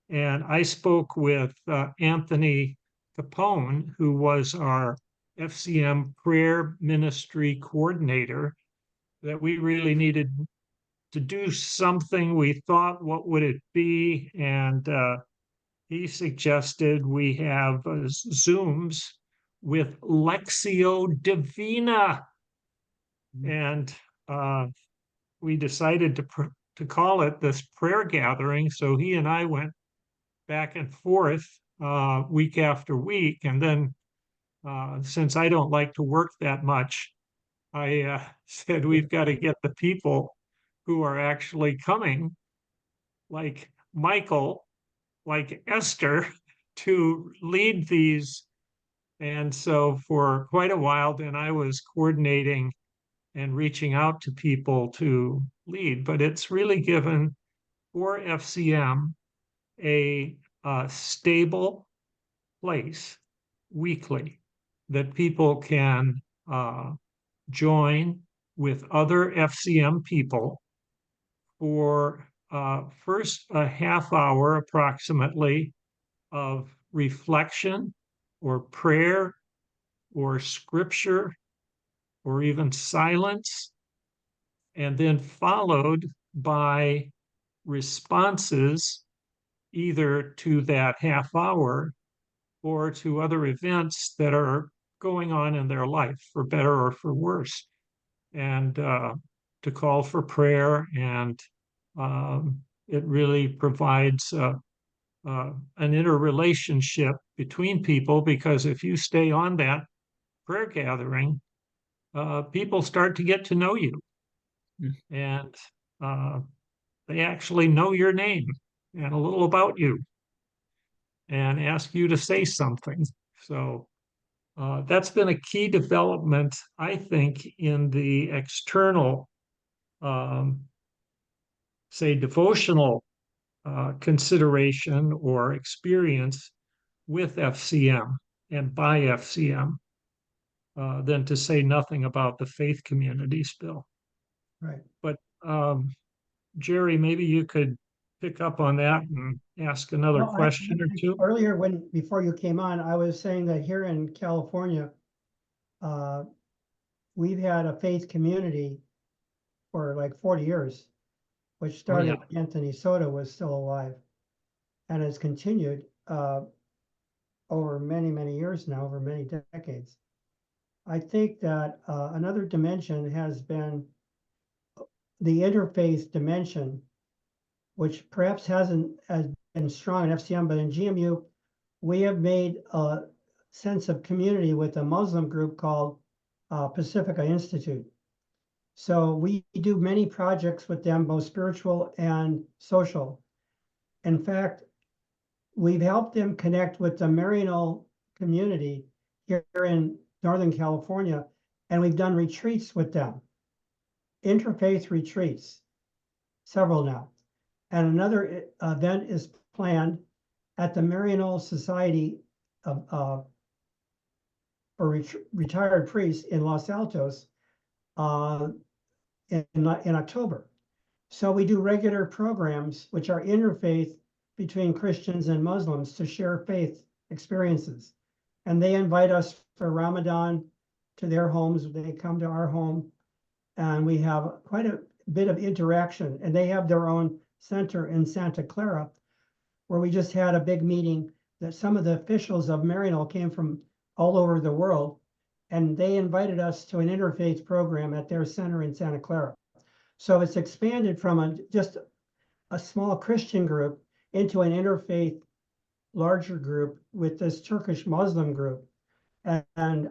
Speaker 5: And I spoke with Anthony Capone, who was our FCM prayer ministry coordinator, that we really needed to do something. We thought, what would it be? And he suggested we have Zooms with Lectio Divina. And we decided to call it this prayer gathering. So he and I went back and forth week after week. And then since I don't like to work that much, I said, we've got to get the people who are actually coming, like Michael, like Esther, to lead these. And so for quite a while, then I was coordinating and reaching out to people to lead. But it's really given for FCM a stable place weekly that people can join, with other FCM people for first a half hour approximately of reflection or prayer or scripture or even silence, and then followed by responses either to that half hour or to other events that are going on in their life, for better or for worse, and to call for prayer. And it really provides an interrelationship between people, because if you stay on that prayer gathering, people start to get to know you. And they actually know your name and a little about you and ask you to say something. So that's been a key development, I think, in the external, say, devotional consideration or experience with FCM and by FCM, than to say nothing about the faith communities, Bill.
Speaker 1: Right.
Speaker 5: But Jerry, maybe you could pick up on that and ask another
Speaker 1: Well,
Speaker 5: question or two.
Speaker 1: Earlier, before you came on, I was saying that here in California, we've had a faith community for like 40 years, which started when Anthony Soto was still alive, and has continued over many, many years now, over many decades. I think that another dimension has been the interfaith dimension, which perhaps hasn't been strong in FCM, but in GMU, we have made a sense of community with a Muslim group called Pacifica Institute. So we do many projects with them, both spiritual and social. In fact, we've helped them connect with the Maryknoll community here in Northern California, and we've done retreats with them, interfaith retreats, several now. And another event is planned at the Maryknoll Society for Retired Priests in Los Altos in October. So we do regular programs which are interfaith between Christians and Muslims to share faith experiences. And they invite us for Ramadan to their homes. They come to our home, and we have quite a bit of interaction. And they have their own center in Santa Clara, where we just had a big meeting that some of the officials of Maryknoll came from all over the world, and they invited us to an interfaith program at their center in Santa Clara. So it's expanded from just a small Christian group into an interfaith larger group with this Turkish Muslim group. And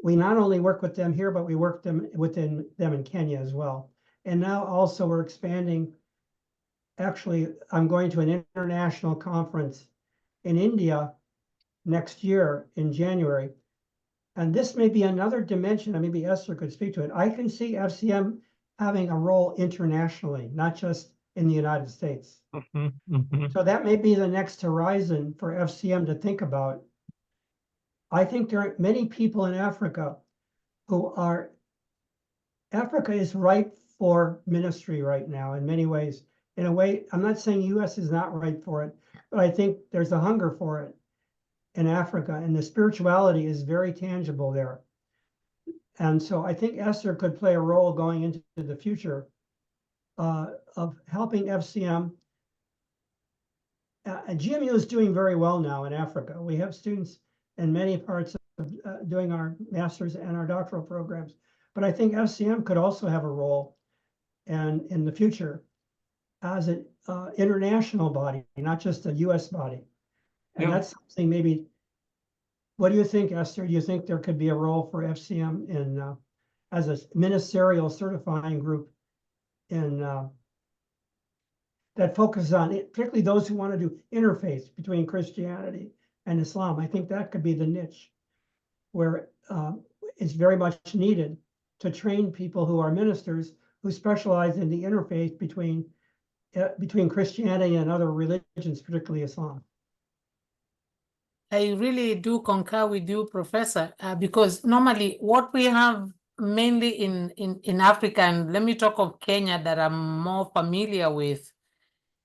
Speaker 1: we not only work with them here, but we work within them in Kenya as well. And now also we're expanding. Actually, I'm going to an international conference in India next year in January. And this may be another dimension, and maybe Esther could speak to it. I can see FCM having a role internationally, not just in the United States. So that may be the next horizon for FCM to think about. I think there are many people in Africa Africa is ripe for ministry right now in many ways. In a way, I'm not saying US is not ripe for it, but I think there's a hunger for it in Africa, and the spirituality is very tangible there. And so I think Esther could play a role going into the future of helping FCM. GMU is doing very well now in Africa. We have students in many parts of doing our master's and our doctoral programs. But I think FCM could also have a role in the future as an international body, not just a US body. And that's something maybe, what do you think, Esther? Do you think there could be a role for FCM in as a ministerial certifying group in that focuses on it, particularly those who want to do interfaith between Christianity and Islam? I think that could be the niche where it's very much needed to train people who are ministers who specialize in the interfaith between Christianity and other religions, particularly Islam.
Speaker 4: I really do concur with you, Professor, because normally what we have mainly in Africa, and let me talk of Kenya that I'm more familiar with,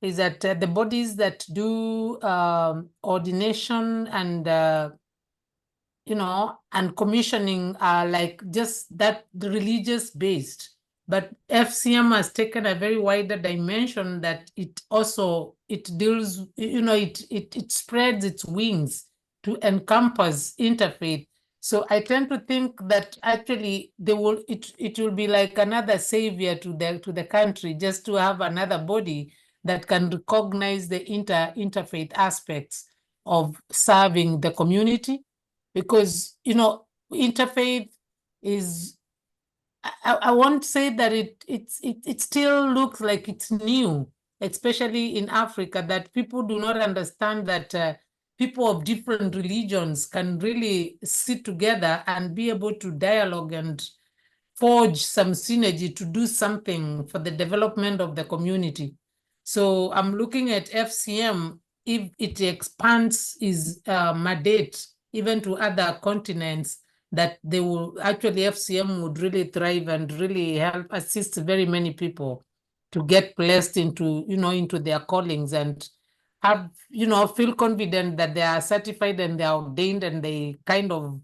Speaker 4: is that the bodies that do ordination and and commissioning are like just that the religious based. But FCM has taken a very wider dimension that it also it deals, it spreads its wings to encompass interfaith. So I tend to think that actually it will be like another savior to the country, just to have another body that can recognize the interfaith aspects of serving the community, because interfaith is, I won't say that it still looks like it's new, especially in Africa, that people do not understand that people of different religions can really sit together and be able to dialogue and forge some synergy to do something for the development of the community. So I'm looking at FCM, if it expands its mandate even to other continents, that they will actually, FCM would really thrive and really help assist very many people to get placed into, into their callings and have, feel confident that they are certified and they are ordained and they kind of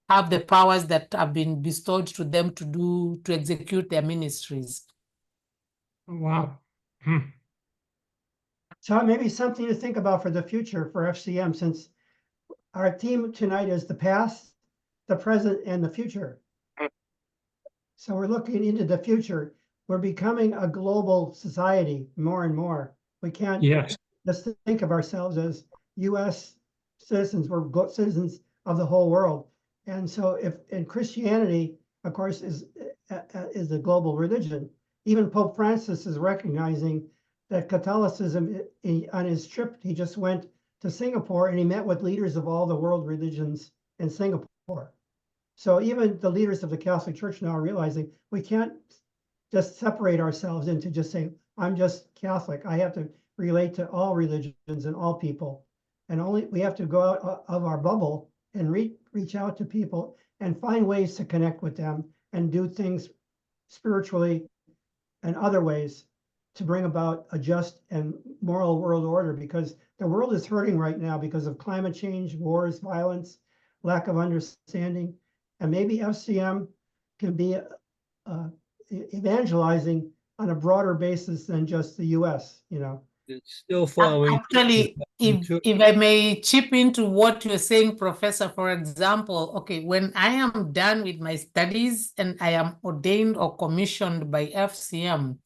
Speaker 4: have the powers that have been bestowed to them to execute their ministries.
Speaker 5: Wow. Hmm.
Speaker 1: So maybe something to think about for the future for FCM, since our theme tonight is the past, the present, and the future. So we're looking into the future. We're becoming a global society more and more. We can't
Speaker 5: Yes.
Speaker 1: just think of ourselves as US citizens. We're citizens of the whole world. And so in Christianity, of course, is a global religion. Even Pope Francis is recognizing that Catholicism, on his trip, he just went to Singapore and he met with leaders of all the world religions in Singapore. So even the leaders of the Catholic Church now are realizing we can't just separate ourselves into just saying, I'm just Catholic. I have to relate to all religions and all people. And we have to go out of our bubble and reach out to people and find ways to connect with them and do things spiritually and other ways to bring about a just and moral world order, because the world is hurting right now because of climate change, wars, violence, lack of understanding. And maybe FCM can be evangelizing on a broader basis than just the US,
Speaker 2: It's still following.
Speaker 4: Actually, if I may chip into what you're saying, Professor, for example, okay, when I am done with my studies and I am ordained or commissioned by FCM,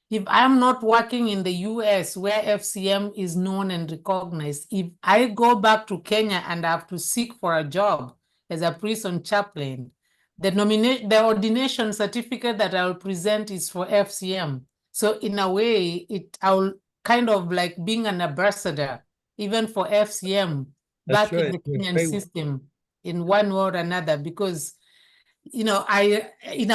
Speaker 4: if I'm not working in the US where FCM is known and recognized, if I go back to Kenya and I have to seek for a job as a prison chaplain, the ordination certificate that I will present is for FCM. So in a way, I will kind of like being an ambassador, even for FCM,
Speaker 2: That's
Speaker 4: back in
Speaker 2: right.
Speaker 4: the
Speaker 2: You're
Speaker 4: Kenyan
Speaker 2: very-
Speaker 4: system in one way or another, because in a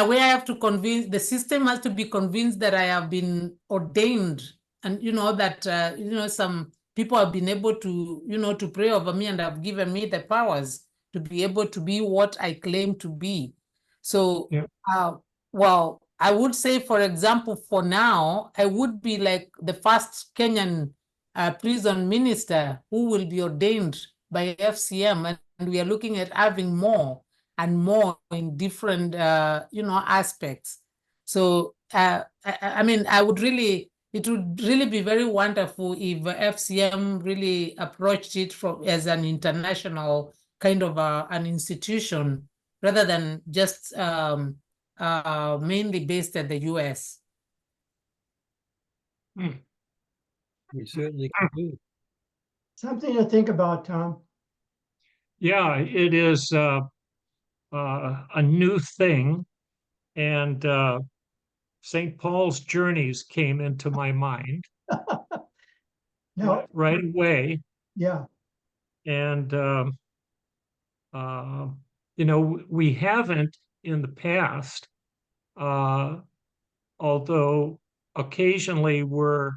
Speaker 4: way, I have to convince, the system has to be convinced that I have been ordained, and that some people have been able to to pray over me and have given me the powers to be able to be what I claim to be. So
Speaker 5: Yeah.
Speaker 4: well, I would say, for example, for now, I would be like the first Kenyan prison minister who will be ordained by FCM, and we are looking at having more and more in different aspects. So I mean, it would really be very wonderful if FCM really approached it as an international kind of an institution, rather than just mainly based at the US.
Speaker 2: We certainly can do.
Speaker 1: Something to think about, Tom.
Speaker 5: Yeah, it is a new thing. And St. Paul's journeys came into my mind
Speaker 1: Now,
Speaker 5: right away.
Speaker 1: yeah,
Speaker 5: And, we haven't in the past, although occasionally we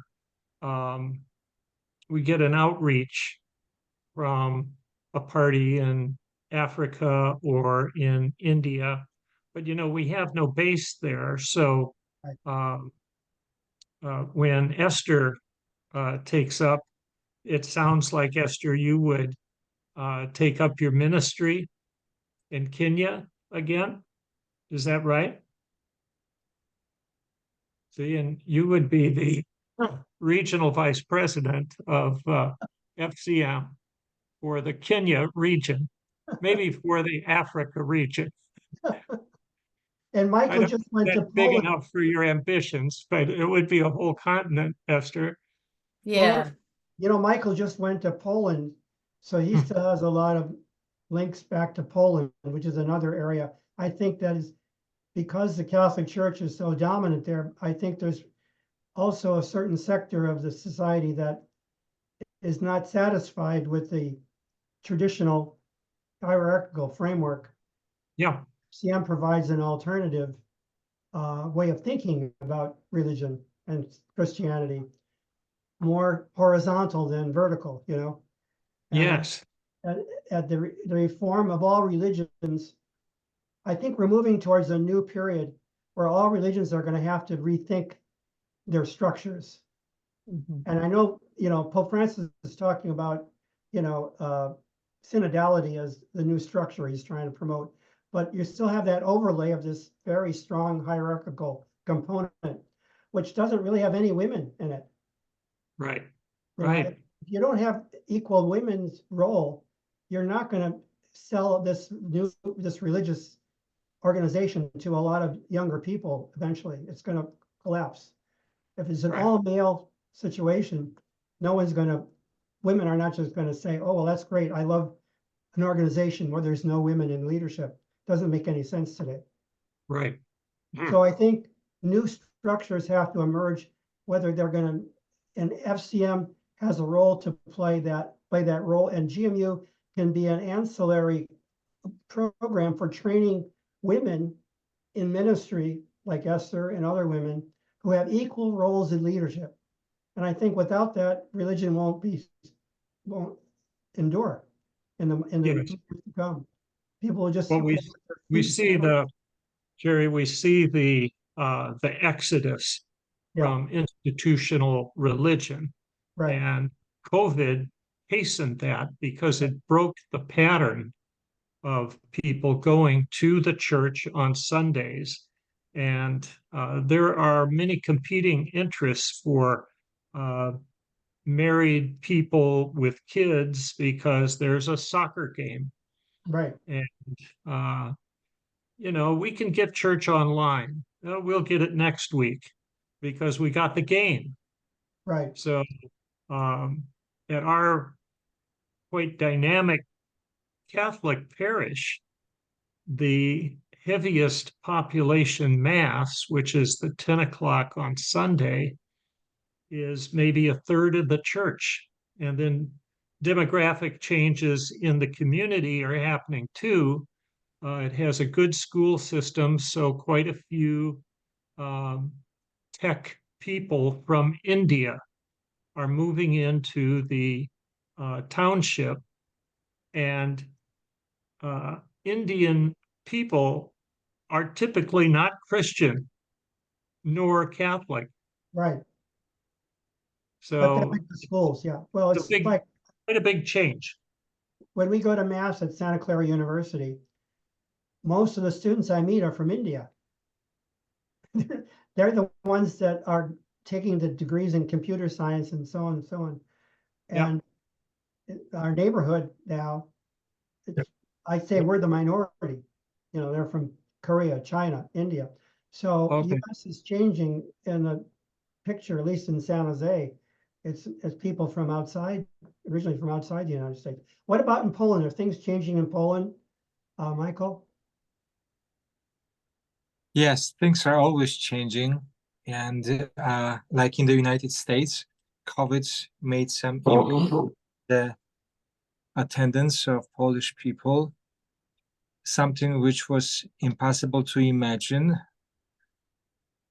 Speaker 5: get an outreach from a party in Africa or in India but we have no base there. So
Speaker 1: Right.
Speaker 5: when Esther takes up, it sounds like, Esther, you would take up your ministry in Kenya again. Is that right? See, and you would be the regional vice president of FCM for the Kenya region, maybe for the Africa region.
Speaker 1: And
Speaker 5: I
Speaker 1: Michael
Speaker 5: don't
Speaker 1: just
Speaker 5: think
Speaker 1: went to
Speaker 5: that's big
Speaker 1: Poland.
Speaker 5: enough for your ambitions, but it would be a whole continent, Esther.
Speaker 4: Yeah.
Speaker 1: Michael just went to Poland, so he still has a lot of links back to Poland, which is another area. I think that is because the Catholic Church is so dominant there. I think there's also a certain sector of the society that is not satisfied with the traditional hierarchical framework.
Speaker 5: Yeah,
Speaker 1: FCM provides an alternative way of thinking about religion and Christianity, more horizontal than vertical, And
Speaker 5: yes,
Speaker 1: at the reform of all religions, I think we're moving towards a new period where all religions are going to have to rethink their structures. And I know, Pope Francis is talking about, synodality as the new structure he's trying to promote, but you still have that overlay of this very strong hierarchical component, which doesn't really have any women in it.
Speaker 5: right,
Speaker 1: You know,
Speaker 5: right.
Speaker 1: if you don't have equal women's role, you're not going to sell this religious organization to a lot of younger people. Eventually, it's going to collapse. If it's an
Speaker 5: Right.
Speaker 1: all male situation, women are not just going to say, "Oh, well, that's great. I love an organization where there's no women in leadership." Doesn't make any sense today.
Speaker 5: Right.
Speaker 1: So I think new structures have to emerge, whether they're going to, and FCM has a role to play that role, and GMU can be an ancillary program for training women in ministry, like Esther and other women who have equal roles in leadership. And I think without that, religion won't endure in the
Speaker 5: Yes.
Speaker 1: years to come. People will just
Speaker 5: Well, we see Jerry, we see the exodus from institutional religion,
Speaker 1: right,
Speaker 5: and COVID hastened that because it broke the pattern of people going to the church on Sundays. And there are many competing interests for married people with kids because there's a soccer game.
Speaker 1: right,
Speaker 5: And, we can get church online. We'll get it next week because we got the game.
Speaker 1: right,
Speaker 5: So at our quite dynamic Catholic parish, the heaviest population mass, which is the 10 o'clock on Sunday, is maybe a third of the church. And then demographic changes in the community are happening too. It has a good school system, so quite a few tech people from India are moving into the township, and Indian people are typically not Christian nor Catholic.
Speaker 1: right. But they
Speaker 5: So
Speaker 1: like the schools, yeah. Well,
Speaker 5: it's
Speaker 1: it's
Speaker 5: a big,
Speaker 1: like
Speaker 5: quite a big change.
Speaker 1: when we go to mass at Santa Clara University, most of the students I meet are from India. They're the ones that are taking the degrees in computer science and so on and so on.
Speaker 5: Yeah.
Speaker 1: And our neighborhood now, I'd say we're the minority. They're from Korea, China, India. So
Speaker 5: Okay.
Speaker 1: US is changing in the picture, at least in San Jose. It's people from outside, originally from outside the United States. What about in Poland? Are things changing in Poland, Michael?
Speaker 3: Yes, things are always changing. And like in the United States, COVID made some impact the attendance of Polish people, something which was impossible to imagine,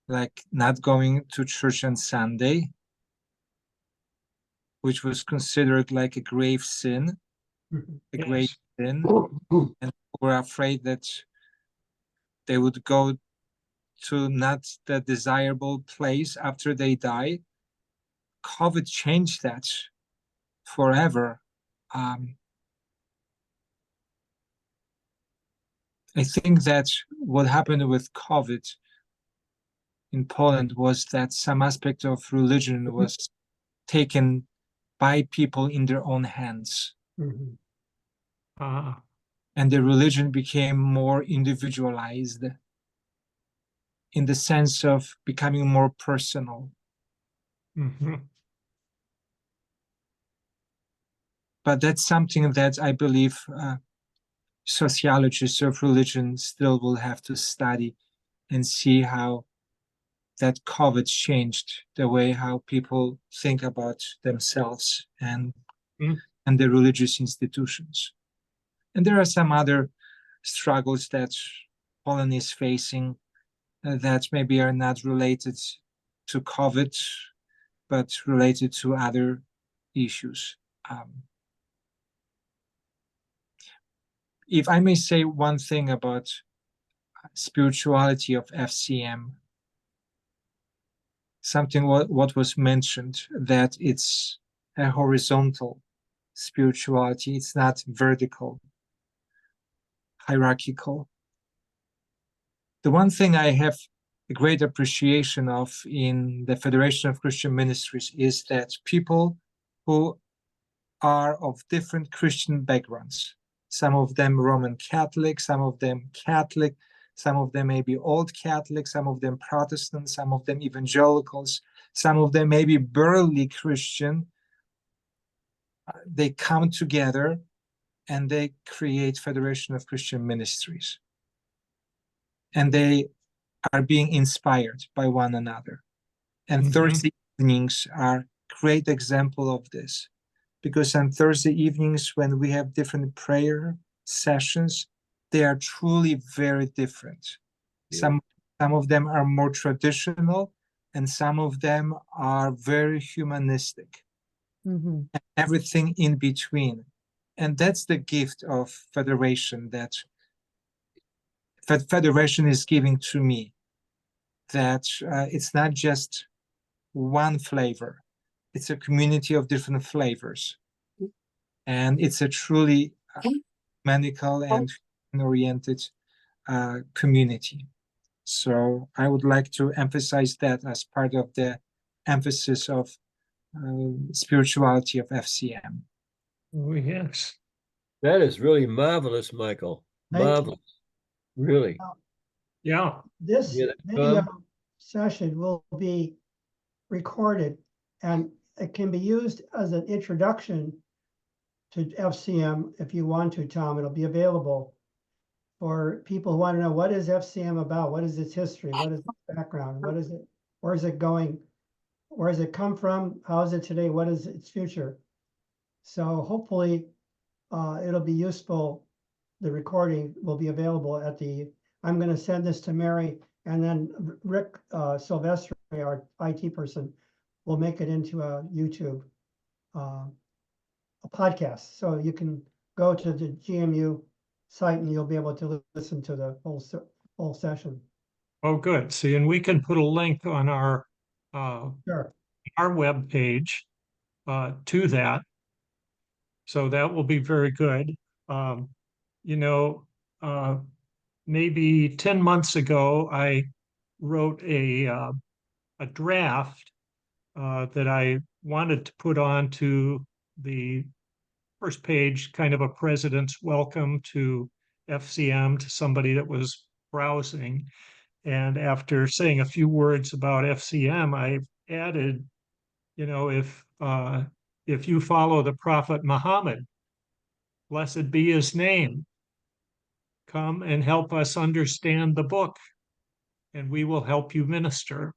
Speaker 3: like not going to church on Sunday, which was considered like a grave sin, a great sin, and we were afraid that they would go to not the desirable place after they die. COVID changed that forever. I think that what happened with COVID in Poland was that some aspect of religion was taken by people in their own hands.
Speaker 1: Mhm.
Speaker 3: And the religion became more individualized in the sense of becoming more personal.
Speaker 5: Mhm.
Speaker 3: But that's something that I believe sociologists of religion still will have to study and see how that COVID changed the way how people think about themselves and the religious institutions. And there are some other struggles that Poland is facing that maybe are not related to COVID, but related to other issues. If I may say one thing about spirituality of FCM, something what was mentioned, that it's a horizontal spirituality, it's not vertical, hierarchical. The one thing I have a great appreciation of in the Federation of Christian Ministries is that people who are of different Christian backgrounds, some of them Roman Catholic, some of them Catholic, some of them maybe Old Catholic, some of them Protestant, some of them evangelicals, some of them maybe barely Christian. They come together and they create Federation of Christian Ministries. And they are being inspired by one another. And Thursday evenings are a great example of this. Because on Thursday evenings, when we have different prayer sessions, they are truly very different. Yeah. Some of them are more traditional, and some of them are very humanistic. And everything in between. And that's the gift of Federation that Federation is giving to me, that it's not just one flavor. It's a community of different flavors. And it's a truly medical and oriented community. So I would like to emphasize that as part of the emphasis of spirituality of FCM.
Speaker 5: Oh, yes.
Speaker 2: That is really marvelous, Michael. Marvelous. Really.
Speaker 5: Yeah.
Speaker 1: This
Speaker 2: Yeah,
Speaker 1: video session will be recorded, and it can be used as an introduction to FCM if you want to, Tom. It'll be available for people who want to know, what is FCM about? What is its history? What is its background? What is it? Where is it going? Where does it come from? How is it today? What is its future? So hopefully it'll be useful. The recording will be available at the, I'm going to send this to Mary, and then Rick Silvestri, our IT person, will make it into a YouTube a podcast. So you can go to the GMU site and you'll be able to listen to the whole session.
Speaker 5: Oh, good. See, and we can put a link on our
Speaker 1: Sure.
Speaker 5: our webpage to that. So that will be very good. You know, maybe 10 months ago, I wrote a draft that I wanted to put onto the first page, kind of a president's welcome to FCM to somebody that was browsing. And after saying a few words about FCM, I added, you know, if you follow the Prophet Muhammad, blessed be his name, come and help us understand the book, and we will help you minister.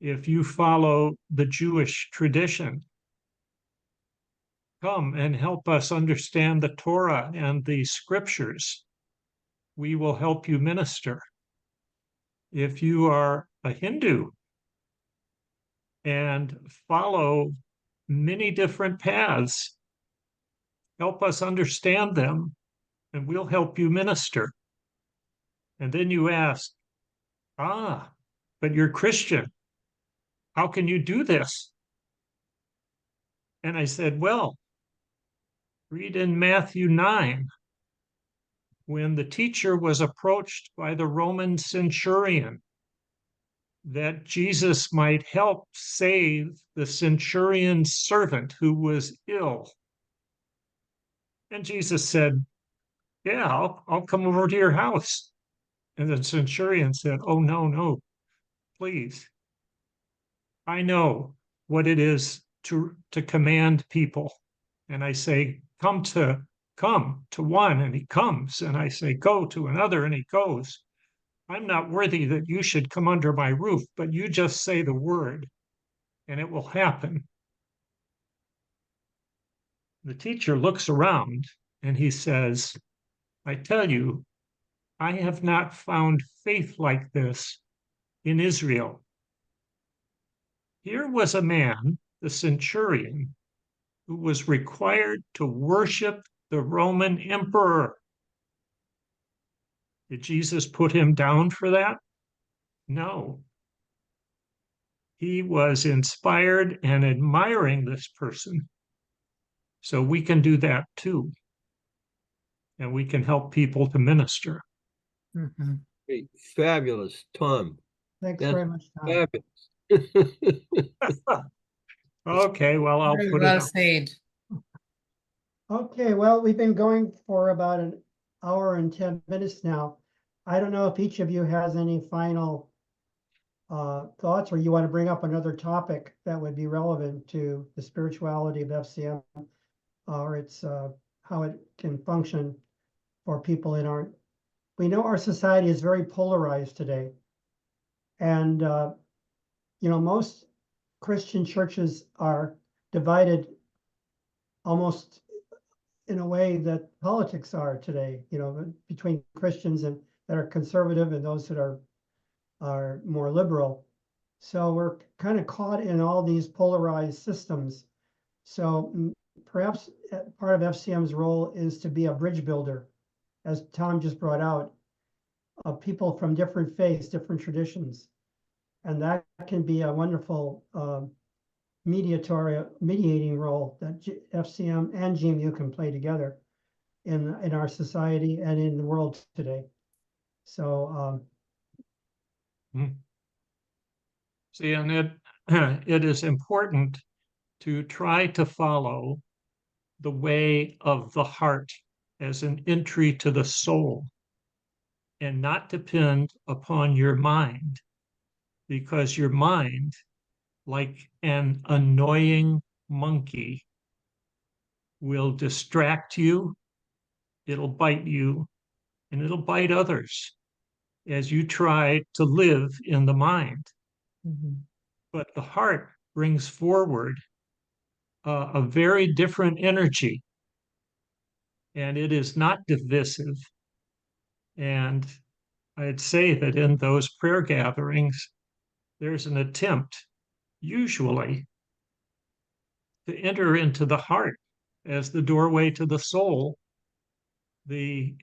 Speaker 5: If you follow the Jewish tradition, come and help us understand the Torah and the scriptures. We will help you minister. If you are a Hindu and follow many different paths, help us understand them, and we'll help you minister. And then you ask, but you're Christian. How can you do this? And I said, well, read in Matthew 9, when the teacher was approached by the Roman centurion, that Jesus might help save the centurion's servant who was ill. And Jesus said, yeah, I'll come over to your house. And the centurion said, oh, no, please. I know what it is to command people. And I say, come to one, and he comes. And I say, go to another, and he goes. I'm not worthy that you should come under my roof, but you just say the word, and it will happen. The teacher looks around and he says, I tell you, I have not found faith like this in Israel. Here was a man, the centurion, who was required to worship the Roman emperor. Did Jesus put him down for that? No. He was inspired and admiring this person. So we can do that too. And we can help people to minister.
Speaker 4: Mhm.
Speaker 2: Great. Fabulous, Tom.
Speaker 1: Thanks
Speaker 2: That's
Speaker 1: very much, Tom.
Speaker 2: fabulous.
Speaker 5: Okay, well, I'll
Speaker 4: Very
Speaker 5: put it
Speaker 4: well
Speaker 5: up.
Speaker 4: said.
Speaker 1: Okay, well, we've been going for about an hour and 10 minutes now. I don't know if each of you has any final thoughts, or you want to bring up another topic that would be relevant to the spirituality of FCM, or its how it can function for people in our. We know our society is very polarized today, and most Christian churches are divided almost in a way that politics are today, between Christians and that are conservative and those that are more liberal. So we're kind of caught in all these polarized systems. So perhaps part of FCM's role is to be a bridge builder, as Tom just brought out, of people from different faiths, different traditions. And that can be a wonderful mediating role that FCM and GMU can play together in our society and in the world today. So
Speaker 5: See, and it is important to try to follow the way of the heart as an entry to the soul and not depend upon your mind, because your mind, like an annoying monkey, will distract you, it'll bite you, and it'll bite others as you try to live in the mind. But the heart brings forward a very different energy, and it is not divisive. And I'd say that in those prayer gatherings, there's an attempt, usually, to enter into the heart as the doorway to the soul, the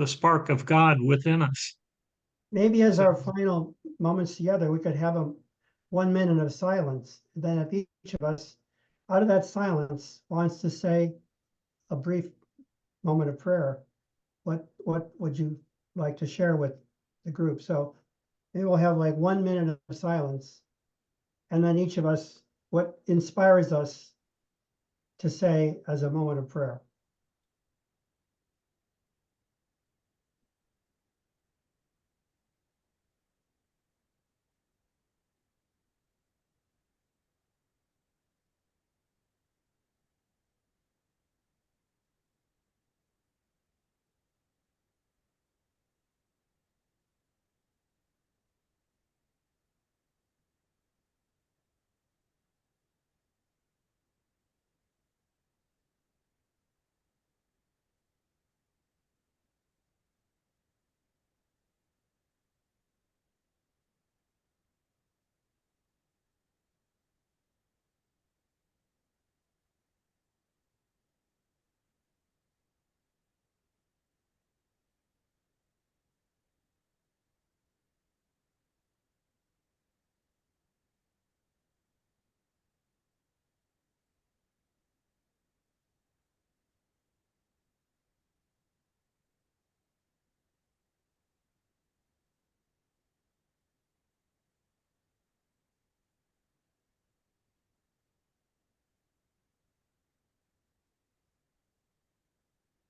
Speaker 5: spark of God within us.
Speaker 1: maybe as
Speaker 5: So-
Speaker 1: our final moments together, we could have a 1 minute of silence. Then if each of us, out of that silence, wants to say a brief moment of prayer, what would you like to share with the group? So maybe we'll have like 1 minute of silence, and then each of us, what inspires us to say as a moment of prayer.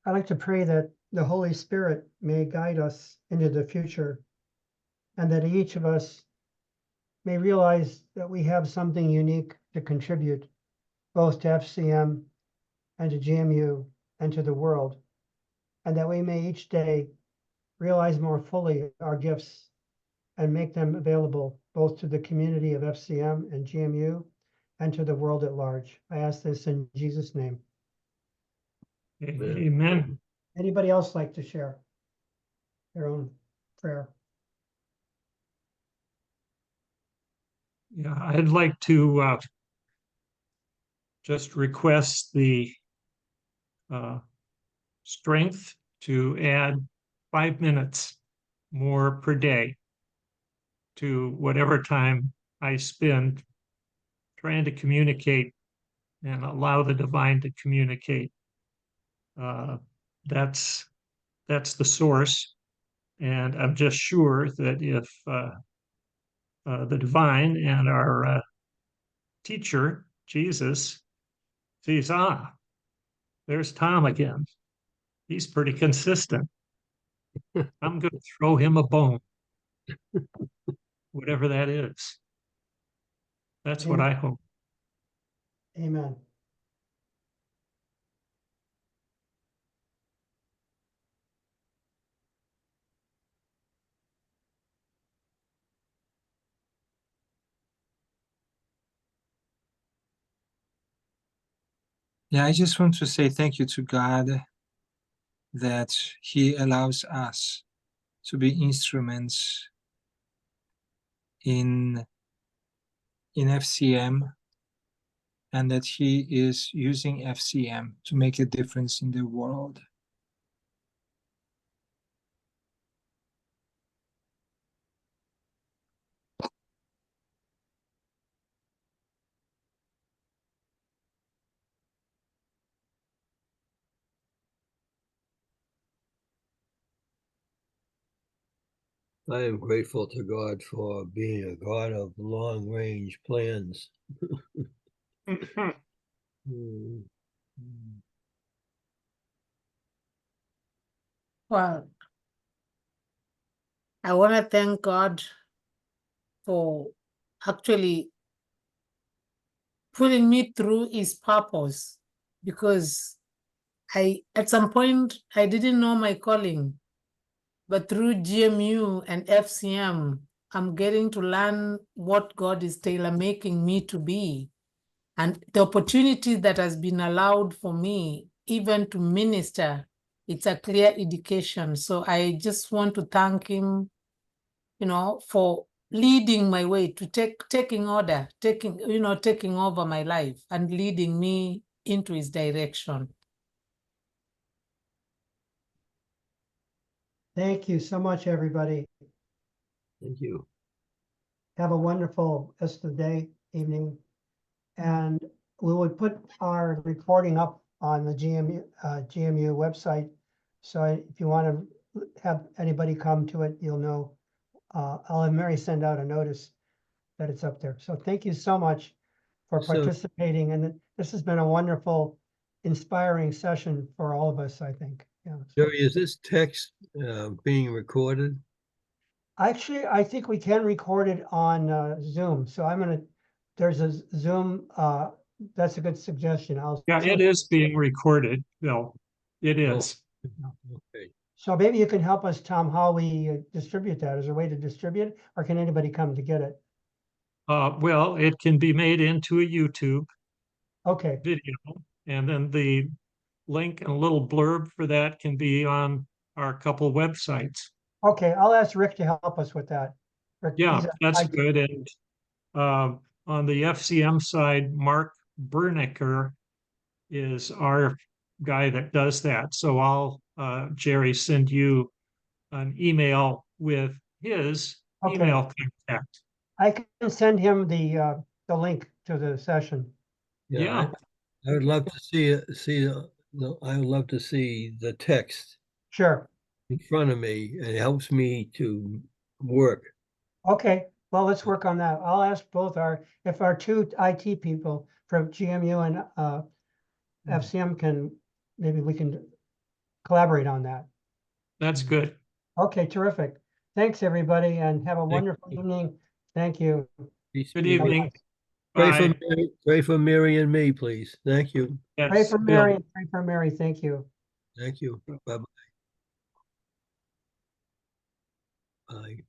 Speaker 1: I'd like to pray that the Holy Spirit may guide us into the future, and that each of us may realize that we have something unique to contribute, both to FCM and to GMU and to the world, and that we may each day realize more fully our gifts and make them available both to the community of FCM and GMU and to the world at large. I ask this in Jesus' name.
Speaker 5: Amen.
Speaker 1: Anybody else like to share their own prayer?
Speaker 5: Yeah, I'd like to just request the strength to add 5 minutes more per day to whatever time I spend trying to communicate and allow the divine to communicate. That's the source, and I'm just sure that if the divine and our teacher Jesus sees, there's Tom again. He's pretty consistent. I'm going to throw him a bone, whatever that is. That's what I hope.
Speaker 1: Amen.
Speaker 3: Yeah, I just want to say thank you to God that He allows us to be instruments in FCM, and that He is using FCM to make a difference in the world.
Speaker 2: I am grateful to God for being a God of long-range plans. Mm.
Speaker 4: Well, I want to thank God for actually putting me through His purpose, because at some point, I didn't know my calling, but through GMU and FCM, I'm getting to learn what God is tailor-making me to be, and the opportunity that has been allowed for me, even to minister. It's a clear indication. So I just want to thank Him, for leading my way to taking over my life and leading me into His direction.
Speaker 1: Thank you so much, everybody.
Speaker 2: Thank you.
Speaker 1: Have a wonderful rest of the day, evening. And we will put our recording up on the GMU website. So if you want to have anybody come to it, you'll know. I'll have Mary send out a notice that it's up there. So thank you so much for participating. And this has been a wonderful, inspiring session for all of us, I think. Yeah.
Speaker 2: Jerry, is this text being recorded?
Speaker 1: Actually, I think we can record it on Zoom. So there's a Zoom, that's a good suggestion.
Speaker 5: Yeah, it is being recorded, Bill. It is.
Speaker 2: Okay.
Speaker 1: So maybe you can help us, Tom, how we distribute that. Is there a way to distribute it, or can anybody come to get it?
Speaker 5: Well, it can be made into a YouTube
Speaker 1: Okay,
Speaker 5: video, and then the link and a little blurb for that can be on our couple websites.
Speaker 1: okay, I'll ask Rick to help us with that. Rick,
Speaker 5: Yeah,
Speaker 1: he's
Speaker 5: that's
Speaker 1: IT.
Speaker 5: good. And on the FCM side, Mark Bernicker is our guy that does that. So I'll, Jerry, send you an email with his
Speaker 1: Okay.
Speaker 5: email contact.
Speaker 1: I can send him the link to the session.
Speaker 5: Yeah.
Speaker 2: I would love to I would love to see the text
Speaker 1: Sure.
Speaker 2: in front of me. It helps me to work.
Speaker 1: Okay, well, let's work on that. I'll ask both if our two IT people from GMU and FCM maybe we can collaborate on that.
Speaker 5: That's good.
Speaker 1: Okay, terrific. Thanks, everybody, and have a wonderful
Speaker 2: you.
Speaker 1: evening. Thank you.
Speaker 2: Peace
Speaker 5: Good
Speaker 2: be with you.
Speaker 5: evening.
Speaker 2: Pray for
Speaker 5: Bye.
Speaker 2: Mary, pray for Mary and me, please. Thank you.
Speaker 1: Pray
Speaker 5: Yes,
Speaker 1: for
Speaker 5: Bill.
Speaker 1: Mary, pray for Mary. Thank you.
Speaker 2: Thank you. Bye-bye. Bye.